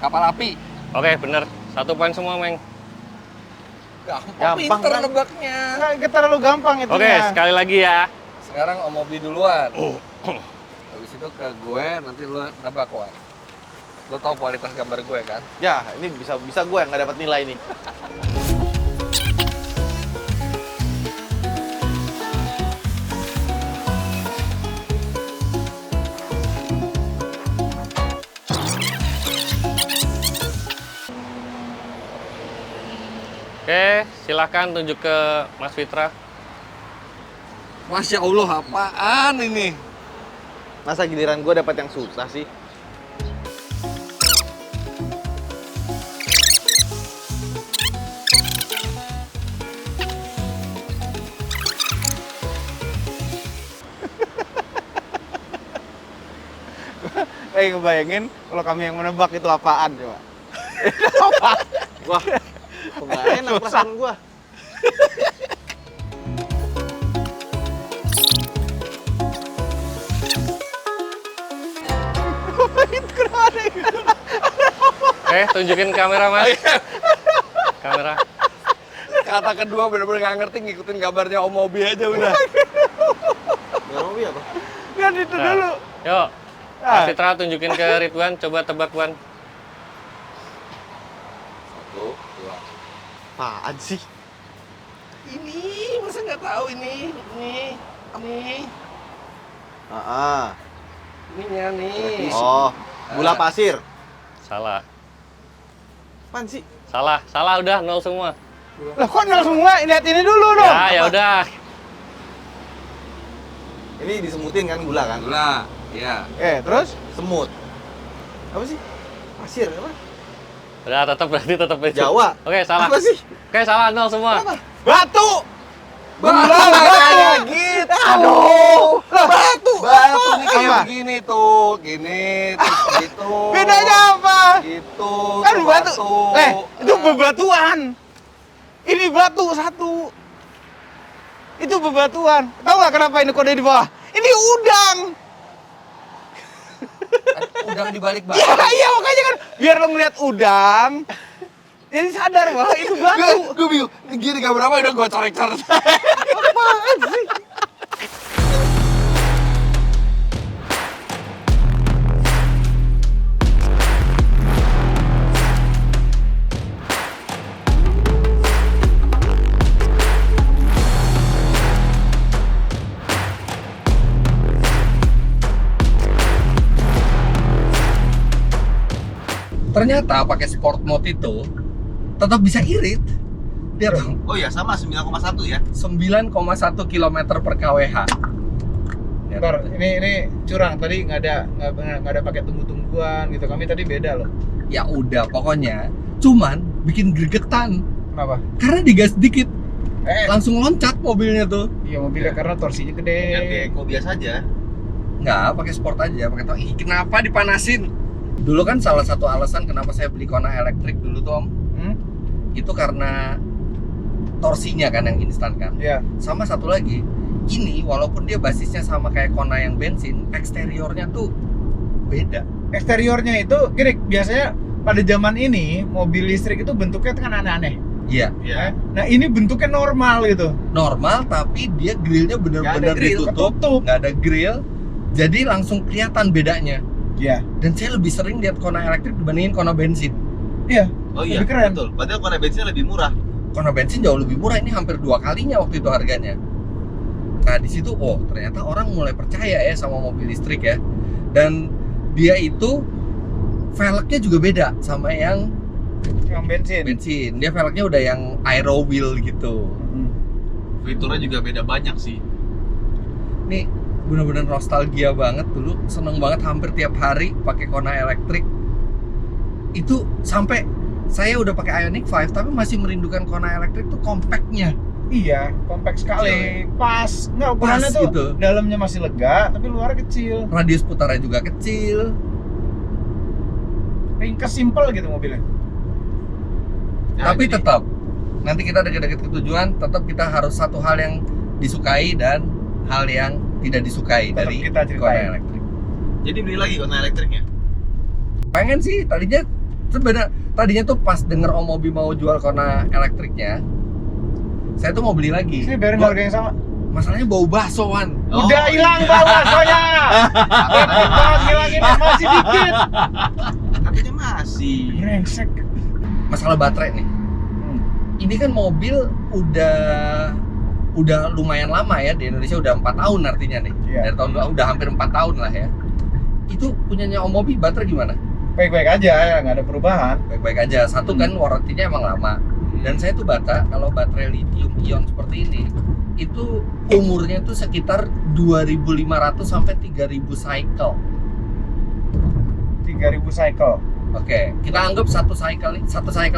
Kapal api. Oke, bener. 1 poin semua, Meng. Gampang, Gampang, pinter kan? nebaknya. Nggak, terlalu gampang itu. Oke, sekali lagi ya. Sekarang Om Mobi duluan. Habis itu ke gue, nanti lu nebak, Wan. Lu tahu kualitas gambar gue kan? Ya, ini bisa gue yang nggak dapat nilai nih. Oke, silahkan tunjuk ke Mas Fitra. Masya Allah, apaan ini? Masa giliran gue dapat yang susah sih? Ngebayangin kalau kami yang menebak itu apaan coba. Wah, kok nggak enak perasaan gue. Oke, tunjukin kamera Mas. Kamera. Kata kedua bener-bener nggak ngerti, ngikutin gambarnya Om Mobi aja udah. Nggak mau apa? Lihat itu Nah, dulu. Yuk, Mas Fitra tunjukin ke Ridwan, coba tebak Wan. 1, 2. Apaan sih? Ini masa nggak tahu ini. Ininya nih. Oh, gula pasir. Salah. Apaan sih? Salah udah nol semua. Lah kok nol semua? Lihat ini dulu dong. Ya udah. Ini disemutin kan gula kan? Gula, ya. Terus? Semut. Apa sih? Pasir apa? Udah berarti tetap itu. Jawa. Oke, salah. Apa sih? Oke, salah nol semua. Batu. Kayak gitu. Aduh. Batu nih kayak Apa? begini tuh, gini, terus gitu. Bedanya apa? Gitu. Kan tuh batu. Itu Nah. bebatuan. Ini batu satu. Itu bebatuan. Tahu nggak kenapa ini kode di bawah? Ini udang. Udang di balik batu. Ya, iya makanya kan biar lo ngeliat udang. Jadi sadar bahwa itu batu. Gue bingung, gini gambar apa udah gue coret-coret. Apaan sih? Ternyata pakai sport mode itu tetap bisa irit. Lihat dong, Oh iya, sama 9,1 ya. 9,1 km per kWh. Lihat. Bentar, ini curang tadi nggak ada pakai tunggu-tungguan gitu. Kami tadi beda loh. Ya udah, pokoknya cuman bikin gregetan Kenapa? karena digas dikit Langsung langsung loncat mobilnya tuh. iya mobilnya karena torsinya gede. RT Eco biasa aja. Nggak, pakai sport aja, pakai tong. Ih, kenapa dipanasin? Dulu kan salah satu alasan kenapa saya beli Kona elektrik dulu tuh Om, itu karena torsinya kan yang instan kan. Iya. Sama satu lagi, ini walaupun dia basisnya sama kayak Kona yang bensin, eksteriornya tuh beda. Eksteriornya itu gini, biasanya pada zaman ini mobil listrik itu bentuknya kan aneh-aneh. Iya, Iya. Nah ini bentuknya normal gitu. normal tapi dia grillnya bener-bener Nggak ada grill, ditutup, ketutup. nggak ada grill, jadi langsung kelihatan bedanya. Iya. Dan saya lebih sering lihat Kona elektrik dibandingin Kona bensin. Iya. Oh iya, Lebih keren. betul. Padahal Kona bensinnya lebih murah. Kona bensin jauh lebih murah, ini hampir 2 kalinya waktu itu harganya. Nah di situ, oh ternyata orang mulai percaya ya sama mobil listrik ya. Dan dia itu velgnya juga beda sama yang Yang bensin. bensin. Dia velgnya udah yang aero wheel gitu. Fiturnya juga beda banyak sih. Nih bener-bener nostalgia banget dulu, seneng banget hampir tiap hari pakai Kona elektrik. Itu sampai saya udah pakai Ioniq 5 tapi masih merindukan Kona elektrik tuh compactnya. Iya, kompak sekali. Pas. Nggak, ukurannya Pas tuh gitu. dalamnya masih lega, tapi luarnya kecil. Radius putarnya juga kecil. Ringkas, simpel gitu mobilnya. Ya, Tapi jadi- tetap nanti kita deket-deket ke tujuan, tetap kita harus satu hal yang disukai dan hal yang tidak disukai Tetap dari kita ceritain. Kona elektrik. Jadi beli lagi Kona elektriknya. Pengen sih tadinya sebenarnya tuh pas denger Om Mobi mau jual Kona elektriknya, saya tuh mau beli lagi. Sini biarin Gua- harga yang sama. Masalahnya bau baksoan. Oh, Udah hilang baksonya. Dikit banget ngilanginnya, masih dikit. Katanya masih. Brengsek. Masalah baterai nih. Ini kan mobil udah lumayan lama ya di Indonesia, udah 4 tahun artinya nih. Iya. Dari tahun udah hampir 4 tahun lah ya. Itu punyanya Om Mobi baterai gimana? Baik-baik aja, ya nggak ada perubahan. Baik-baik aja. Satu kan warrantinya emang lama. Dan saya tuh baca kalau baterai lithium ion seperti ini itu umurnya itu sekitar 2.500 sampai 3.000 cycle. 3000 cycle. Oke, kita anggap satu cycle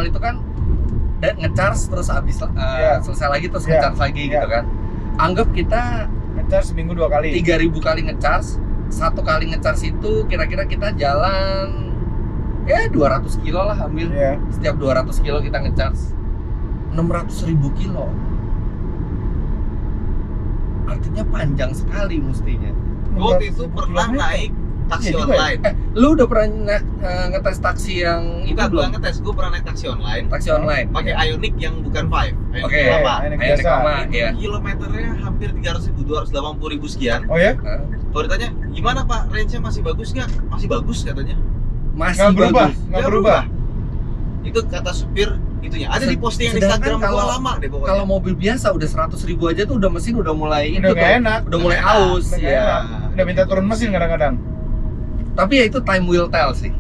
itu kan nge-charge terus habis selesai lagi terus Iya. nge-charge lagi Iya. gitu kan. Anggap kita Nge-charge seminggu 2 kali. 3.000 kali nge-charge. Satu kali nge-charge itu kira-kira kita jalan ya 200 kilo lah ambil. Iya. Setiap 200 kilo kita nge-charge 600.000 kilo. Artinya panjang sekali mestinya. Gue waktu itu 600.000 pernah kilometer. naik taksi Iya juga ya. online. Lu udah pernah ngetes taksi yang itu Kita belum? belum ngetes, gue pernah naik taksi online. Taksi online. Pakai Ioniq yang bukan 5. Ioniq Oke, lama. Ioniq Ioniq biasa. lama, ya. Kilometernya hampir 300.000, 280.000 sekian. Oh ya? Kalau ditanya, gimana Pak, range-nya masih bagus nggak? Masih bagus katanya. Masih Nggak berubah, bagus. nggak Nggak berubah. Itu kata supir itunya. Ada di postingan Sedangkan Instagram gua kalau- lama deh pokoknya. Kalau mobil biasa udah 100.000 aja tuh udah mesin udah mulai Udah nggak enak. udah mulai Nggak enak, aus Udah nggak ya. enak. Udah minta turun mesin kadang-kadang. Tapi ya itu time will tell sih.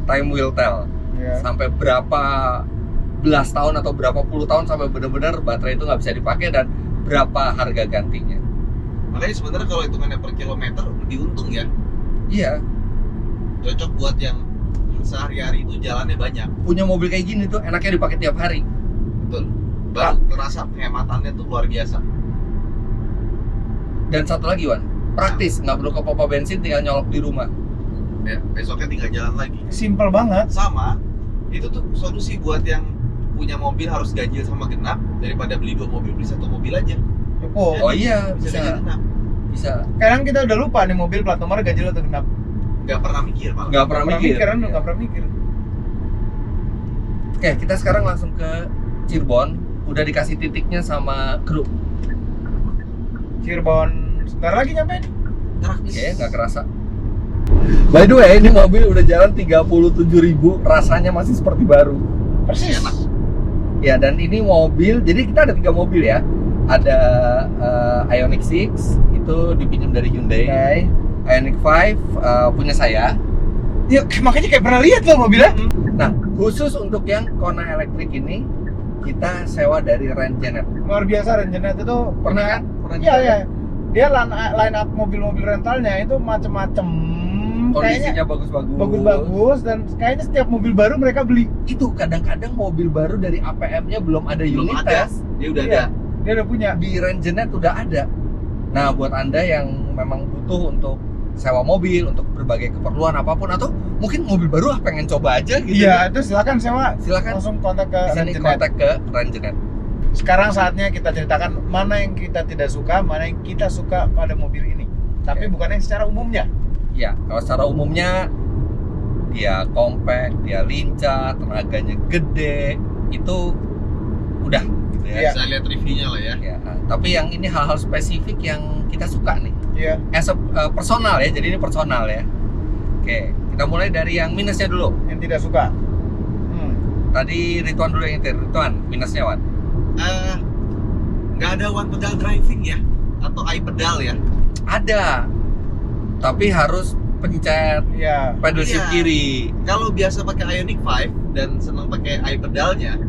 Time will tell. Iya. Sampai berapa belas tahun atau berapa puluh tahun sampai benar-benar baterai itu nggak bisa dipakai dan berapa harga gantinya. Makanya sebenarnya kalau hitungannya per kilometer lebih untung ya. Iya, Cocok buat yang sehari-hari itu jalannya banyak. punya mobil kayak gini tuh enaknya dipakai tiap hari. Betul. Baru terasa penghematannya tuh luar biasa. Dan satu lagi Wan, praktis, nggak perlu ke pompa bensin, tinggal nyolok di rumah. Ya, besoknya tinggal jalan lagi. Simple banget. Sama, itu tuh solusi buat yang punya mobil harus ganjil sama genap daripada beli 2 mobil, beli 1 mobil aja. Cukup. Oh iya, Bisa ganjil bisa, genap. bisa. Kadang kita udah lupa nih mobil plat nomor ganjil atau genap. Nggak pernah mikir malah. Nggak pernah mikir. Kan nggak pernah mikir. Oke, kita sekarang langsung ke Cirebon. Udah dikasih titiknya sama kru. Cirebon sebentar lagi nyampe nih. Praktis. Oke, nggak kerasa. By the way, ini mobil udah jalan 37.000, rasanya masih seperti baru. Persis. Enak. Ya, dan ini mobil, jadi kita ada 3 mobil ya. Ada Ioniq 6, itu dipinjam dari Hyundai. Oke. Ioniq 5 punya saya. Ya makanya kayak pernah lihat loh mobilnya. Nah, khusus untuk yang Kona elektrik ini, kita sewa dari Rengenet. Luar biasa Rengenet itu Pernah kan? Pernah Iya juga iya. kan? Dia line up mobil-mobil rentalnya itu macem-macem. Kayaknya Kondisinya bagus-bagus. bagus-bagus dan kayaknya setiap mobil baru mereka beli. Itu kadang-kadang mobil baru dari APM-nya belum ada Belum unit ada. tes. Dia udah Iya. ada. Dia udah punya. Di Rengenet udah ada. Nah, buat Anda yang memang butuh untuk sewa mobil untuk berbagai keperluan apapun atau mungkin mobil baru pengen coba aja gitu. Iya, itu silakan sewa. Silakan Langsung kontak ke bisa nih Rengenet. kontak ke Rengenet. Sekarang saatnya kita ceritakan mana yang kita tidak suka, mana yang kita suka pada mobil ini. Tapi Oke. bukan yang secara umumnya. Ya, kalau secara umumnya dia compact, dia lincah, tenaganya gede, itu udah gitu ya. Iya. Bisa lihat reviewnya lah ya. Ya, tapi yang ini hal-hal spesifik yang kita suka nih. Iya. As a, personal ya, jadi ini personal ya. Oke, kita mulai dari yang minusnya dulu. Yang tidak suka. Tadi Ridwan dulu yang nyetir. Ridwan, minusnya Wan. Nggak ada one pedal driving ya? Atau i-pedal ya? Ada, tapi harus pencet Iya. pedal shift Iya. kiri. Kalau biasa pakai Ioniq 5 dan senang pakai i-pedalnya,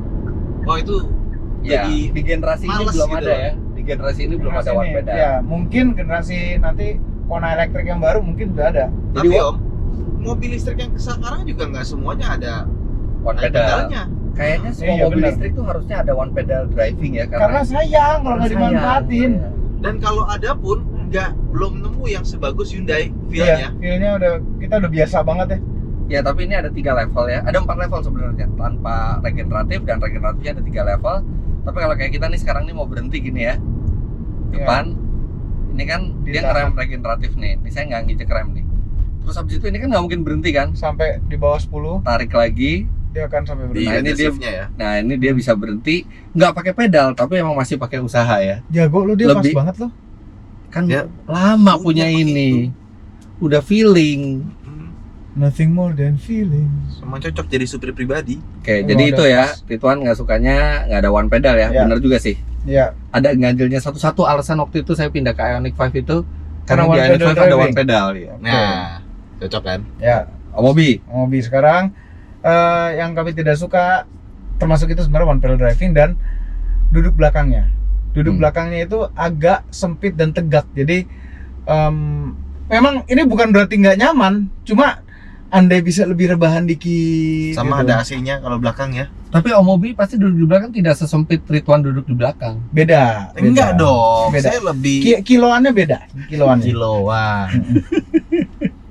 oh itu Ya, jadi di generasi ini males belum gitu ada loh. ya. Di generasi ini belum ada Generasi one ini, pedal. Ya, mungkin generasi nanti Kona elektrik yang baru mungkin udah ada. Jadi Tapi Om, mobil listrik yang sekarang juga nggak semuanya ada one pedal. i-pedalnya. Kayaknya semua Iya, mobil benar. listrik tuh harusnya ada one pedal driving ya Karena sayang kalau nggak sayang. dimanfaatin. Iya. Dan kalau ada pun belum nemu yang sebagus Hyundai Iya, feel-nya. feel-nya kita udah biasa banget ya. Ya, tapi ini ada 3 level ya. Ada 4 level sebenarnya tanpa regeneratif, dan regeneratifnya ada 3 level. Tapi kalau kayak kita nih sekarang nih mau berhenti gini ya. Depan. Ini kan dia Ditahan. ngerem regeneratif nih. Ini saya nggak ngijek rem nih. Terus habis itu ini kan nggak mungkin berhenti kan? Sampai di bawah 10 Tarik lagi. dia akan sampai Di berhenti. Nah, ini dia- adhesive-nya ya. Nah, ini dia bisa berhenti nggak pakai pedal, tapi emang masih pakai usaha ya. Jago lu, dia Lebih- pas banget loh. Kan Ya, lama punya punya pakai ini. Udah feeling. Nothing more than feeling. Semua cocok jadi supir pribadi. Oke, Oh, jadi ada itu ya. pas. Ridwan nggak sukanya nggak ada one pedal ya. Ya. Bener juga sih. Iya. Ada ganjilnya satu-satu alasan waktu itu saya pindah ke Ioniq 5 itu karena Karena di one Ioniq pedal 5 ada driving. one pedal ya. Nah, cocok kan? Ya, Mobi. mobil sekarang yang kami tidak suka termasuk itu sebenarnya one pedal driving. Dan duduk belakangnya itu agak sempit dan tegak. Jadi memang ini bukan berarti nggak nyaman, cuma andai bisa lebih rebahan dikit Sama gitu. ada AC-nya kalau belakang ya. Tapi Om Mobi pasti duduk di belakang tidak sesempit Ridwan duduk di belakang. Beda. Enggak dong. Beda. Saya lebih Kiloannya beda. Kiloannya. kiloan.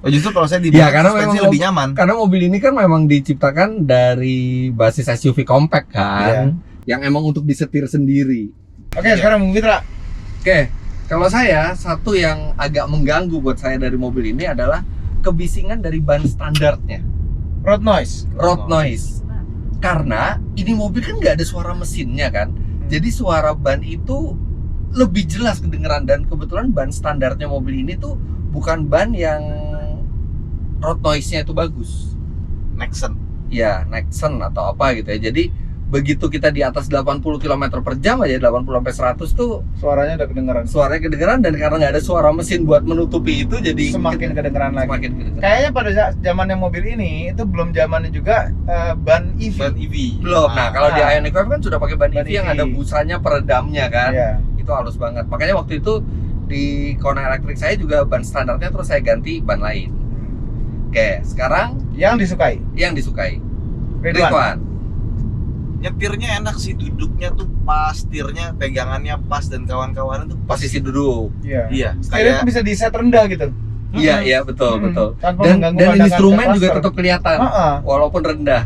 Oh, justru kalau saya di Ya, belakang karena suspensi memang lebih nyaman. Karena mobil ini kan memang diciptakan dari basis SUV compact kan, yang emang untuk disetir sendiri. Oke, sekarang Bung Fitra. Oke, kalau saya satu yang agak mengganggu buat saya dari mobil ini adalah kebisingan dari ban standarnya, Road noise. road noise. Karena ini mobil kan nggak ada suara mesinnya kan, jadi suara ban itu lebih jelas kedengeran. Dan kebetulan ban standarnya mobil ini tuh bukan ban yang road noise-nya itu bagus. Nexon. Ya, Nexon atau apa gitu ya. Jadi begitu kita di atas 80 km per jam aja, 80 sampai 100 tuh Suaranya udah kedengeran. suaranya kedengeran. Dan karena nggak ada suara mesin buat menutupi itu, jadi Semakin kedengeran lagi. semakin kedengeran. Kayaknya pada zamannya mobil ini itu belum zamannya juga ban EV. Ban EV. Belum. Nah, kalau di Ah. Ioniq 5 kan sudah pakai ban Ban EV yang EV. ada busanya peredamnya kan. Iya. Itu halus banget. Makanya waktu itu di Kona elektrik saya juga ban standarnya terus saya ganti ban lain. Oke, sekarang Yang disukai. yang disukai. Ridwan. Ridwan. Nyetirnya enak sih, duduknya tuh pas, setirnya pegangannya pas dan kawan-kawan itu pas. Posisi duduk. Iya. Iya, Setirnya tuh bisa di set rendah gitu. Iya, iya betul, Hmm. betul. Tanpa Dan mengganggu dan pandangan instrumen ke juga cluster. tetap kelihatan Heeh. walaupun rendah.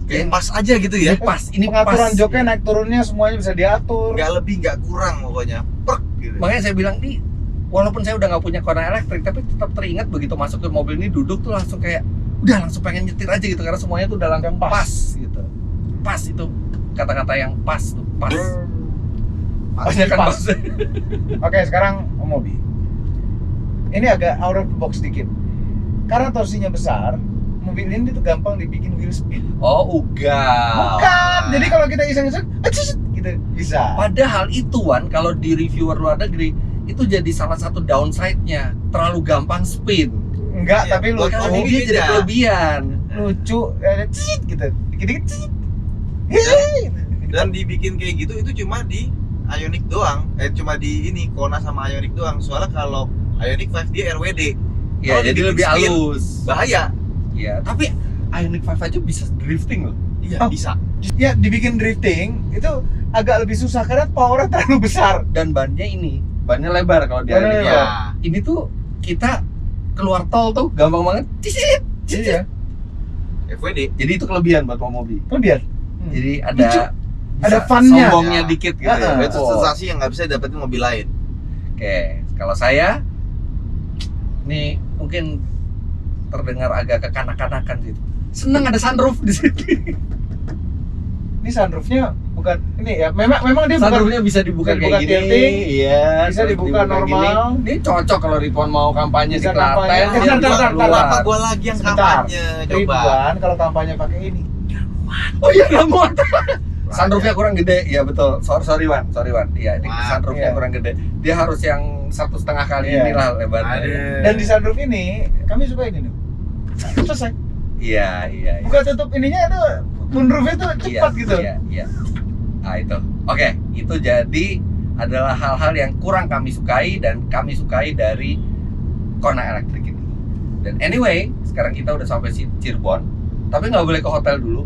kayak pas aja gitu ya. Ini pas, ini Pengaturan pas. joknya naik turunnya semuanya bisa diatur. Nggak lebih nggak kurang pokoknya. Perk gitu. Makanya saya bilang nih, walaupun saya udah nggak punya Kona elektrik, tapi tetap teringat begitu masuk ke mobil ini duduk tuh langsung kayak udah langsung pengen nyetir aja gitu, karena semuanya tuh udah langsung Pas. pas gitu. Pas itu kata-kata yang pas tuh, pas. Pasti Banyak kan pas. pas. Oke, sekarang Mobi. Ini agak out of the box dikit. Karena torsinya besar, mobil ini tuh gampang dibikin wheel spin. Oh, ugal. Bukan. Jadi kalau kita iseng-iseng, gitu bisa. Padahal itu Wan, kalau di reviewer luar negeri itu jadi salah satu downside-nya, terlalu gampang spin. Enggak, Iya, tapi buat lucu. Kalau Mobil dia jadi beda. kelebihan. Lucu, ada cicit gitu. Dikit-dikit cicit. Dan dibikin kayak gitu itu cuma di Ioniq doang. Cuma di ini Kona sama Ioniq doang. Soalnya kalau Ioniq 5 dia RWD. Ya, Kalau jadi dibikin lebih spin, halus. Bahaya. Iya, tapi Ioniq 5 aja bisa drifting loh. Iya, Oh. bisa. Ya, dibikin drifting itu agak lebih susah karena powernya terlalu besar. Dan bannya ini, bannya lebar kalau di Bannya Ioniq lebar. 5. Ini tuh kita keluar tol tuh gampang banget. Cisit, cisit. Iya, FWD. Jadi itu kelebihan buat mobil. kelebihan. Jadi Lucu. ada Ada bisa fun-nya. sombongnya Ya. dikit gitu ya. Ah, Itu sensasi yang nggak bisa dapetin mobil lain. Oke, kalau saya ini mungkin terdengar agak kekanak-kanakan sih. Seneng ada sunroof di sini. Ini sunroofnya bukan ini ya. Memang dia bukan Sunroofnya bisa dibuka bisa kayak dibuka gini. tilting, Iya, bisa terus dibuka kayak normal. gini. Ini cocok kalau Ridwan mau kampanye Bisa di Klaten. kampanye. dia Bentar, buka bentar, keluar. Kenapa gua lagi yang Sebentar. kampanye? Coba. Ridwan kalau kampanye pakai ini. Oh iya, nggak muat. Sunroofnya kurang gede, iya betul. Sorry Wan. Iya, ini Wah, sunroofnya iya. kurang gede. Dia harus yang 1,5 kali Iya. inilah lebarnya. Aduh. Dan di sunroof ini kami suka ini nih. Selesai. Iya. Buka tutup ininya itu moonroofnya tuh cepat gitu. Iya. Nah itu, oke, itu jadi adalah hal-hal yang kurang kami sukai dan kami sukai dari Kona elektrik ini. Dan anyway, sekarang kita udah sampai Cirebon, tapi nggak boleh ke hotel dulu,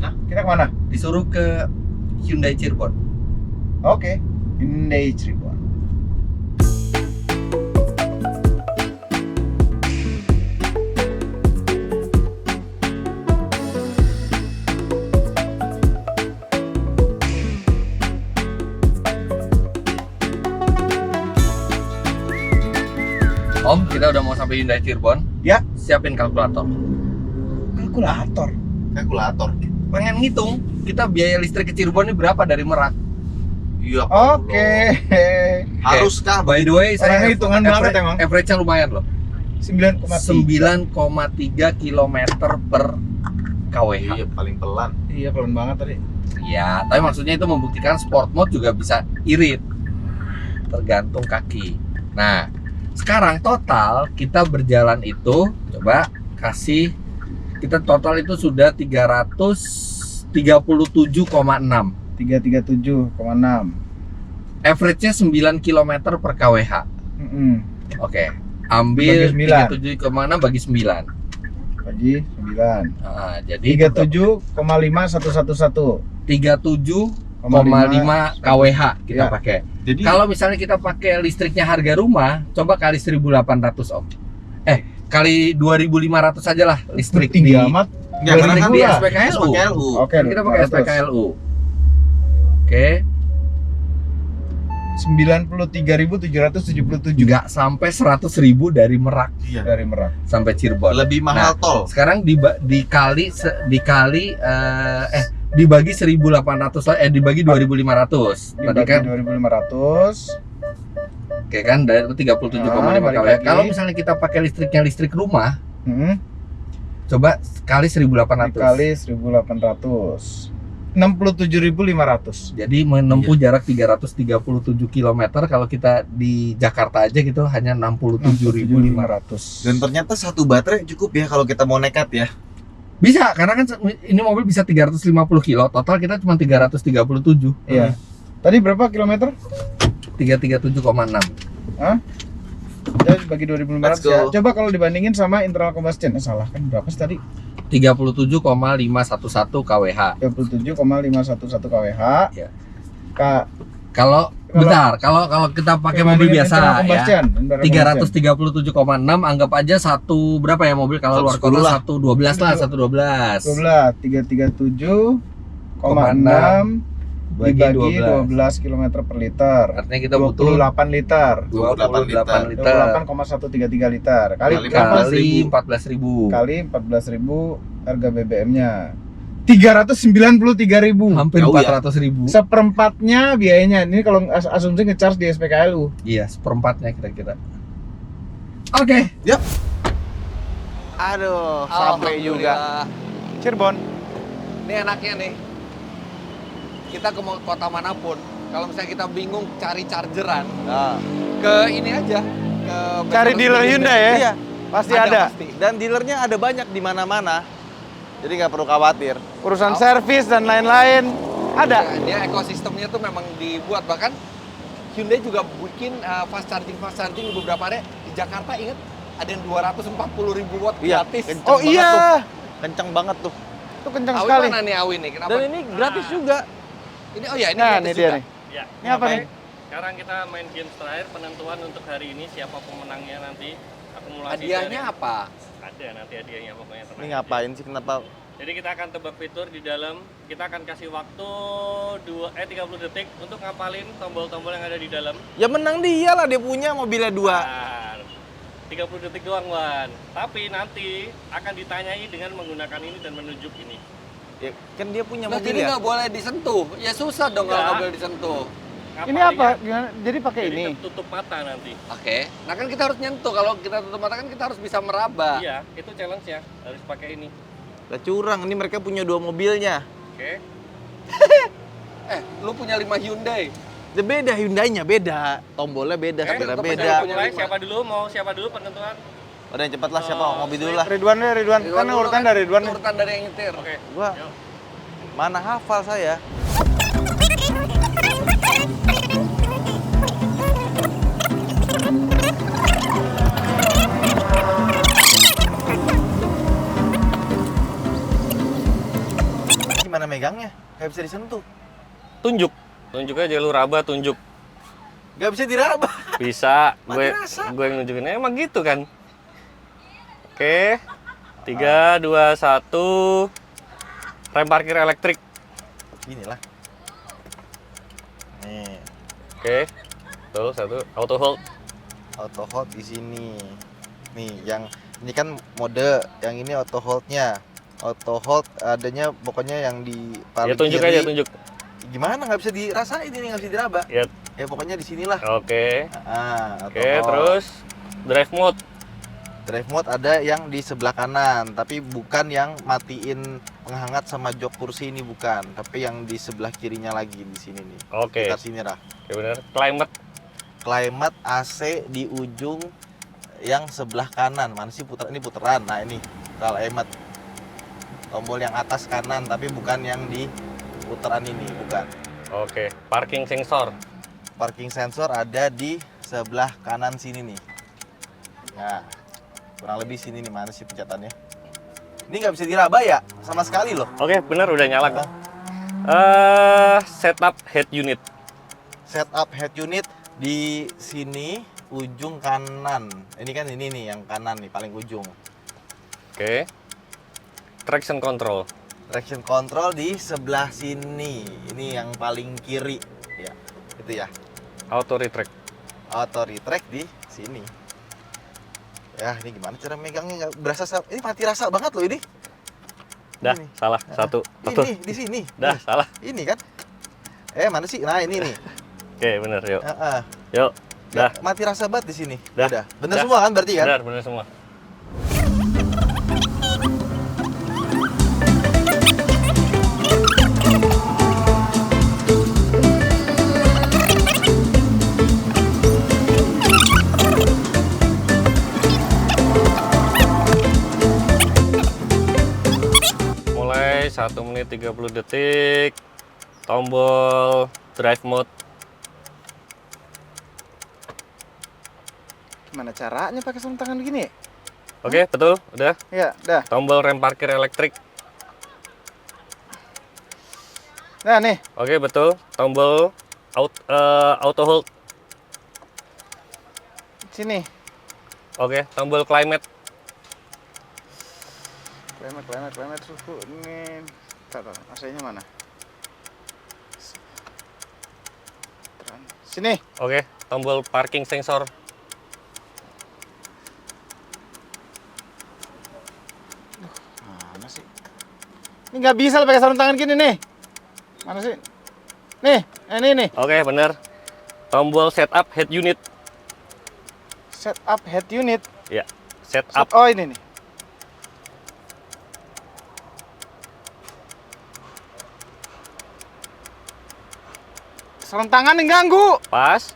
Kita kemana? disuruh ke Hyundai Cirebon. Oke. Hyundai Cirebon. Om, kita udah mau sampai Hyundai Cirebon. Ya. Siapin kalkulator. Kalkulator. Kalkulator. Pengen ngitung kita biaya listrik ke Cirebon ini berapa dari Merak. Iya. Oke. Haruskah? By the way, saya Orangnya hitungan banget emang. average-nya lumayan loh. 9,3. 9,3 km per kWh. Iya, paling pelan. Iya, pelan banget tadi. Iya, tapi maksudnya itu membuktikan sport mode juga bisa irit. Tergantung kaki. Nah, sekarang total kita berjalan itu coba kasih, kita total itu sudah 330 37,6. 337,6. Average-nya 9 km per kWh. Oke. Ambil Bagi 37,6 bagi 9. Bagi 9. Nah, jadi 37,5111. 37,5 kWh kita Ya. pakai. Jadi Kalau misalnya kita pakai listriknya harga rumah, coba kali 1.800 Om. Kali 2.500 aja lah listrik Tinggi di amat. nggak, karena listrik kan di gua. SPKLU. Oke, Kan kita pakai 500. SPKLU. Oke, 93.777 nggak sampai 100.000 dari Merak Iya. dari Merak. sampai Cirebon. Lebih mahal tol. Sekarang dibagi 1.800 dibagi 2.500. Tadi Dibagi kan 2.500. oke kan dari 37,5 balik kWh. lagi. Kalau misalnya kita pakai listriknya listrik rumah, coba kali 1.800. Dikali 1.800. 67.500. Jadi menempuh jarak 337 km. Kalau kita di Jakarta aja gitu hanya 67.500. Dan ternyata satu baterai cukup ya kalau kita mau nekat ya. Bisa, karena kan ini mobil bisa 350 kilo, total kita cuma 337. Iya. Tadi berapa kilometer? 337,6. Hah? Ya bagi 2.500 Let's ya. go. Coba kalau dibandingin sama internal combustion. Salah kan berapa sih tadi? 37,511 kWh. 37,511 kWh. Ya. Kak, Kalau bentar, kalau kita pakai mobil biasa ya. 337,6 anggap aja satu berapa ya mobil kalau luar 110 kota lah. 112 lah, 112. 337,6 Bagi dibagi 12. 12 km per liter. Artinya kita butuh 28 liter. 28 liter 28,133 liter. Kali Kali berapa? kali 14.000. Kali 14.000 harga BBM-nya. 393.000. Hampir Jauh ya? 400.000. Seperempatnya biayanya. Ini kalau asumsi ngecharge di SPKLU. Iya, seperempatnya kira-kira. Oke. Aduh, sampai juga. Cirebon. Ini enaknya nih. Kita ke kota manapun, kalau misalnya kita bingung cari chargeran, Nah, ke ini aja. Cari dealer Hyundai ya. iya. Pasti ada. Pasti. Dan dealernya ada banyak di mana-mana. Jadi nggak perlu khawatir. Urusan servis dan lain-lain ada. Dia ekosistemnya tuh memang dibuat, bahkan Hyundai juga bikin fast charging di beberapa area di Jakarta. Ingat ada yang 240.000 watt Iya, gratis. kenceng Oh banget iya. tuh. Kenceng banget tuh. Itu kencang Awi sekali. mana nih Awi nih? Kenapa? Dan ini gratis juga. Ini oh ya ini Nah, gratis ini dia juga. nih. Ya. Ini apa Oke. nih? Sekarang kita main games terakhir penentuan untuk hari ini siapa pemenangnya nanti. Akumulasi Hadiahnya apa? ada nanti hadiahnya pokoknya tenang Ini aja. ngapain sih? Kenapa? Jadi kita akan tebak fitur di dalam. Kita akan kasih waktu 30 detik untuk ngapalin tombol-tombol yang ada di dalam. Ya menang dia lah, dia punya mobilnya 2. Bentar. 30 detik doang, Wan. Tapi nanti akan ditanyai dengan menggunakan ini dan menunjuk ini. Ya, kan dia punya Nah, mobil jadi ya. nggak boleh disentuh. Ya susah dong kalau Enggak. nggak boleh disentuh. Ini apa? Gimana? Jadi pakai Jadi ini. tutup mata nanti. Oke. Nah kan kita harus nyentuh. Kalau kita tutup mata kan kita harus bisa meraba. Iya, itu challenge-nya. Harus pakai ini. Lah curang, ini mereka punya 2 mobilnya. Oke. Lu punya 5 Hyundai. Ya beda Hyundai-nya beda, tombolnya beda, Oke, sebenarnya untuk beda. punya Mulai lima. siapa dulu? Mau siapa dulu penentuan? Udah yang cepet lah, siapa mobil dulu lah. Ridwan deh, Ridwan. Kan dulu urutan dari Ridwan. nih. Urutan dari yang nyetir. Oke. Gua Yuk. mana hafal saya. Gimana megangnya? Gak bisa disentuh. Tunjuk. Tunjuk aja lu raba tunjuk. Gak bisa diraba. Bisa. Mati rasa. Gue yang nunjukin emang gitu kan. Oke. 3 2 1. Rem parkir elektrik. Inilah. Nih, Oke. Tuh, satu auto hold. auto hold di sini. Nih, yang ini kan mode, yang ini auto hold-nya. Auto hold adanya pokoknya yang di paling Ya tunjuk kiri. aja tunjuk. Gimana nggak bisa dirasain ini, nggak bisa diraba. Ya. Ya pokoknya di sinilah. Oke. Auto Oke, hold. terus drive mode. Drive mode ada yang di sebelah kanan, tapi bukan yang matiin penghangat sama jok kursi ini, bukan. Tapi yang di sebelah kirinya lagi di sini nih. Oke. Sekitar sini lah. Oke, benar. Climate. Climate AC di ujung yang sebelah kanan. Mana sih puter? Ini puteran. Nah, ini climate. Tombol yang atas kanan, tapi bukan yang di putaran ini, bukan. Oke, parking sensor. Parking sensor ada di sebelah kanan sini nih. Nah, kurang lebih sini nih, mana sih pencetannya? Ini nggak bisa diraba ya, sama sekali loh. Oke, benar udah nyala kok. Setup head unit. Setup head unit di sini ujung kanan. Ini kan ini nih yang kanan nih paling ujung. Oke. Traction control. Traction control di sebelah sini. Ini yang paling kiri ya. Itu ya. Auto retract. Auto retract di sini. Ya, ini gimana cara megangnya? Nggak berasa, ini mati rasa banget loh ini. Dah, Ini. salah. Satu. Ini di sini. Dah, salah. Ini kan. Mana sih? Nah, ini nih. Oke, bener. Yuk. Heeh. Yuk. Dah. Mati rasa banget di sini. Dah. Udah. Bener Dah. semua kan berarti kan? Benar, benar semua. Mulai 1 menit 30 detik. Tombol drive mode. Gimana caranya pakai sarung tangan begini? Oke, betul. Udah. Ya, dah. Tombol rem parkir elektrik. Nah, nih. Oke, betul. Tombol auto hold. Sini. Oke, tombol climate. Climate suhu ini. Tar, AC-nya mana? Sini. Oke, tombol parking sensor. Mana sih? Ini nggak bisa pakai sarung tangan gini nih. Mana sih? Nih, ini nih. Oke, bener. Tombol setup head unit. Setup head unit. Ya, setup. Oh, ini nih. Sarung tangan yang ganggu. Pas,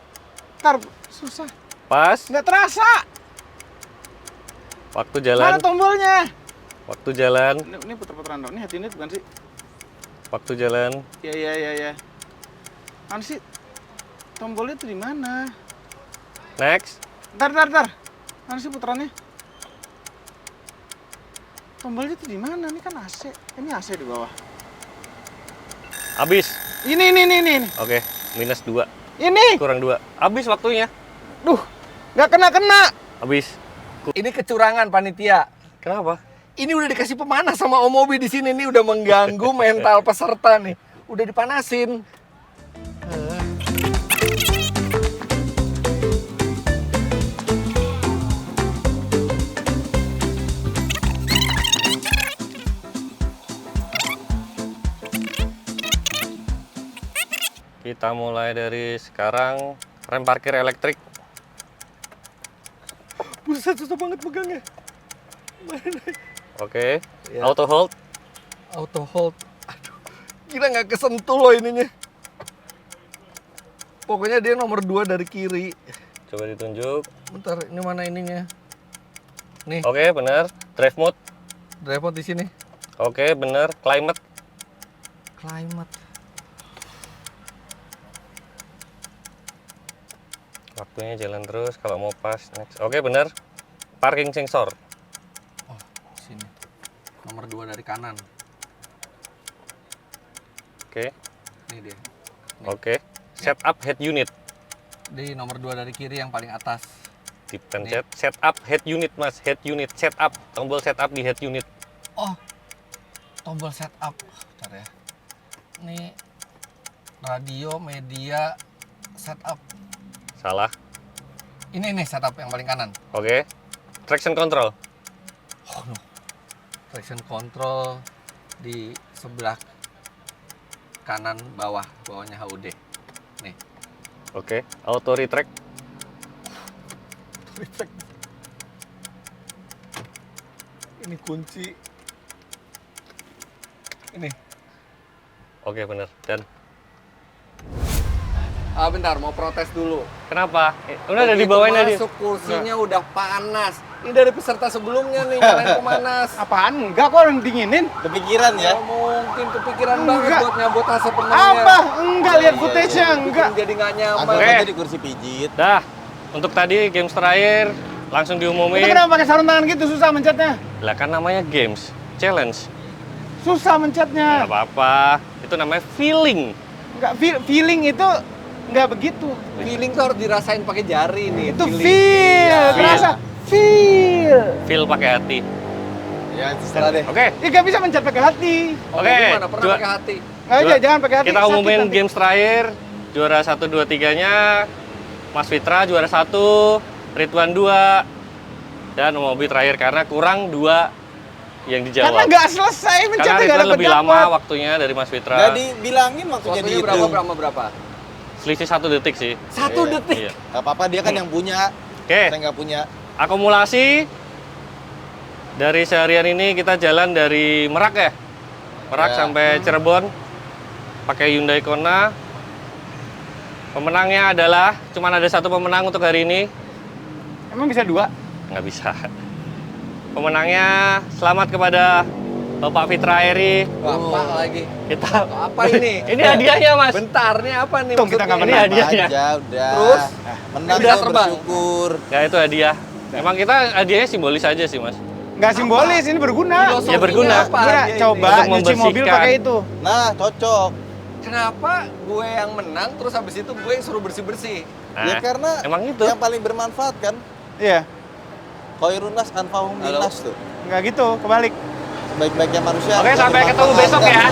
Ntar susah. pas. Nggak terasa. Waktu Mana jalan, tombolnya? waktu jalan, Ini puter-puteran dong. Ini head unit bukan sih? waktu jalan. Iya. Mana sih? Tombolnya tuh di mana? Next. Ntar. Mana sih puterannya? Tombolnya tuh di mana? Ini kan AC. Ini AC di bawah. Habis. Ini. Oke, minus 2. Ini. Kurang 2. Habis waktunya. Duh, nggak kena. Habis. Ini kecurangan panitia. Kenapa? Ini udah dikasih pemanas sama Om Mobi di sini nih, udah mengganggu mental peserta nih. Udah dipanasin. Kita mulai dari sekarang. Rem parkir elektrik. Buset, susah banget pegangnya. Oke. Ya. Auto hold. Auto hold. Aduh, gila nggak kesentuh loh ininya. Pokoknya dia nomor 2 dari kiri. Coba ditunjuk. Bentar, ini mana ininya? Nih, Oke, benar. Drive mode. drive mode di sini. Oke, benar. Climate. Climate. Waktunya jalan terus. Kalau mau pas, next. Oke, benar. Parking sensor. Oh, sini. Nomor 2 dari kanan. Oke. Ini dia. Oke. Setup head unit. Di nomor 2 dari kiri yang paling atas. Dipencet. Setup head unit, Mas. Head unit. Setup. Tombol setup di head unit. Oh, tombol setup. Bentar ya. Ini radio, media, setup. Salah. Ini nih setup yang paling kanan. Oke. Traction control. Oh no. Traction control di sebelah kanan bawahnya HUD. Nih. Oke. Auto retract. Retract. Ini kunci. Ini. Oke, benar. Dan Bentar, mau protes dulu. kenapa? Udah ada di bawahnya dia. Masuk kursinya udah panas. Ini dari peserta sebelumnya nih, nyalain pemanas. Apaan? Enggak kok orang dinginin. Kepikiran ya? Ya mungkin kepikiran Enggak. banget buat nyabot AC penengnya. Apa? Enggak lihat footage-nya, enggak. Jadi nggak nyaman. Anggap Oke. aja di kursi pijit. Dah, untuk tadi games terakhir langsung Itu diumumin. kenapa pakai sarung tangan gitu susah mencetnya? Lah kan namanya games, challenge. Susah Nggak mencetnya. apa-apa, itu namanya feeling. Enggak feeling itu enggak begitu. Feeling tuh harus dirasain pakai jari nih. Itu feeling. feel, Iya. terasa feel. Feel pakai hati. Ya, terserah deh. Oke, Ya nggak bisa mencet pakai hati. Oh, Oke, gimana? Pernah juara- pakai hati? Nggak aja, jangan pakai hati. kita sakit umumin nanti. games terakhir. Juara 1, 2, 3-nya Mas Fitra juara 1, Ridwan 2, dan Om Obi terakhir karena kurang 2 yang Karena dijawab. nggak selesai Karena mencetnya nggak Ridwan dapat lebih lama waktunya dari Mas Nggak Fitra. dibilangin waktunya Waktunya dihitung. berapa? Selisih 1 detik sih. 1 Iya. detik. Iya. Gak apa-apa, dia kan yang punya. Oke, Saya nggak punya. akumulasi dari seharian ini kita jalan dari Merak ya. Merak Ya. sampai Cirebon pakai Hyundai Kona. Pemenangnya adalah cuman ada 1 pemenang untuk hari ini. Emang bisa 2? Nggak bisa. Pemenangnya selamat kepada Bapak Fitra Eri. Apa lagi? Kita Apa ini? ini hadiahnya Mas. Bentar, nih apa nih Untung kita maksudnya? nggak Ini menang. hadiahnya. Aja udah. Terus? Menang Udah kok terbang. bersyukur. Ya itu hadiah. Emang kita hadiahnya simbolis aja sih Mas. Nggak simbolis, ini berguna. Filosofinya Ya, berguna. apa Berguna. hadiah ini? Coba Untuk nyuci mobil membersihkan. pakai itu. Nah, cocok. Kenapa gue yang menang terus habis itu gue yang suruh bersih-bersih? Ya Nah, karena emang itu. yang paling bermanfaat kan. Iya, Khairunas anfa'uhum linnas tuh. nggak gitu, kebalik. Sebaik-baiknya manusia. Oke, yang sampai ketemu bermanfaat, besok kan? ya.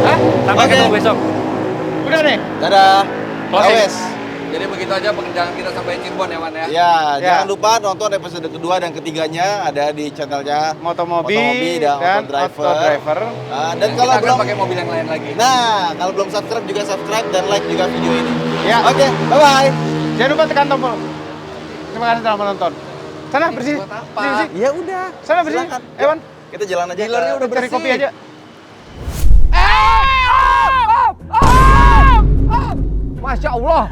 Hah? Sampai Oke. ketemu besok. Udah deh. Dadah. Closing. Awes. Jadi begitu aja pekerjaan kita sampai Cirebon ya, Man ya. Ya, Ya. jangan lupa nonton episode kedua dan ketiganya ada di channelnya Motomobi dan dan Autodriver. Autodriver. Dan Dan kalau kita akan belum pakai mobil yang lain lagi. Nah, kalau belum subscribe juga subscribe dan like juga video ini. Ya. Oke, bye-bye. Jangan lupa tekan tombol. Terima kasih telah menonton. Sana bersih. Buat apa? Bersih. Ya udah. Sana bersih. Silakan. Ewan, Kita jalan aja. Dealernya ke- udah cari bersih. kopi aja. Masya Allah.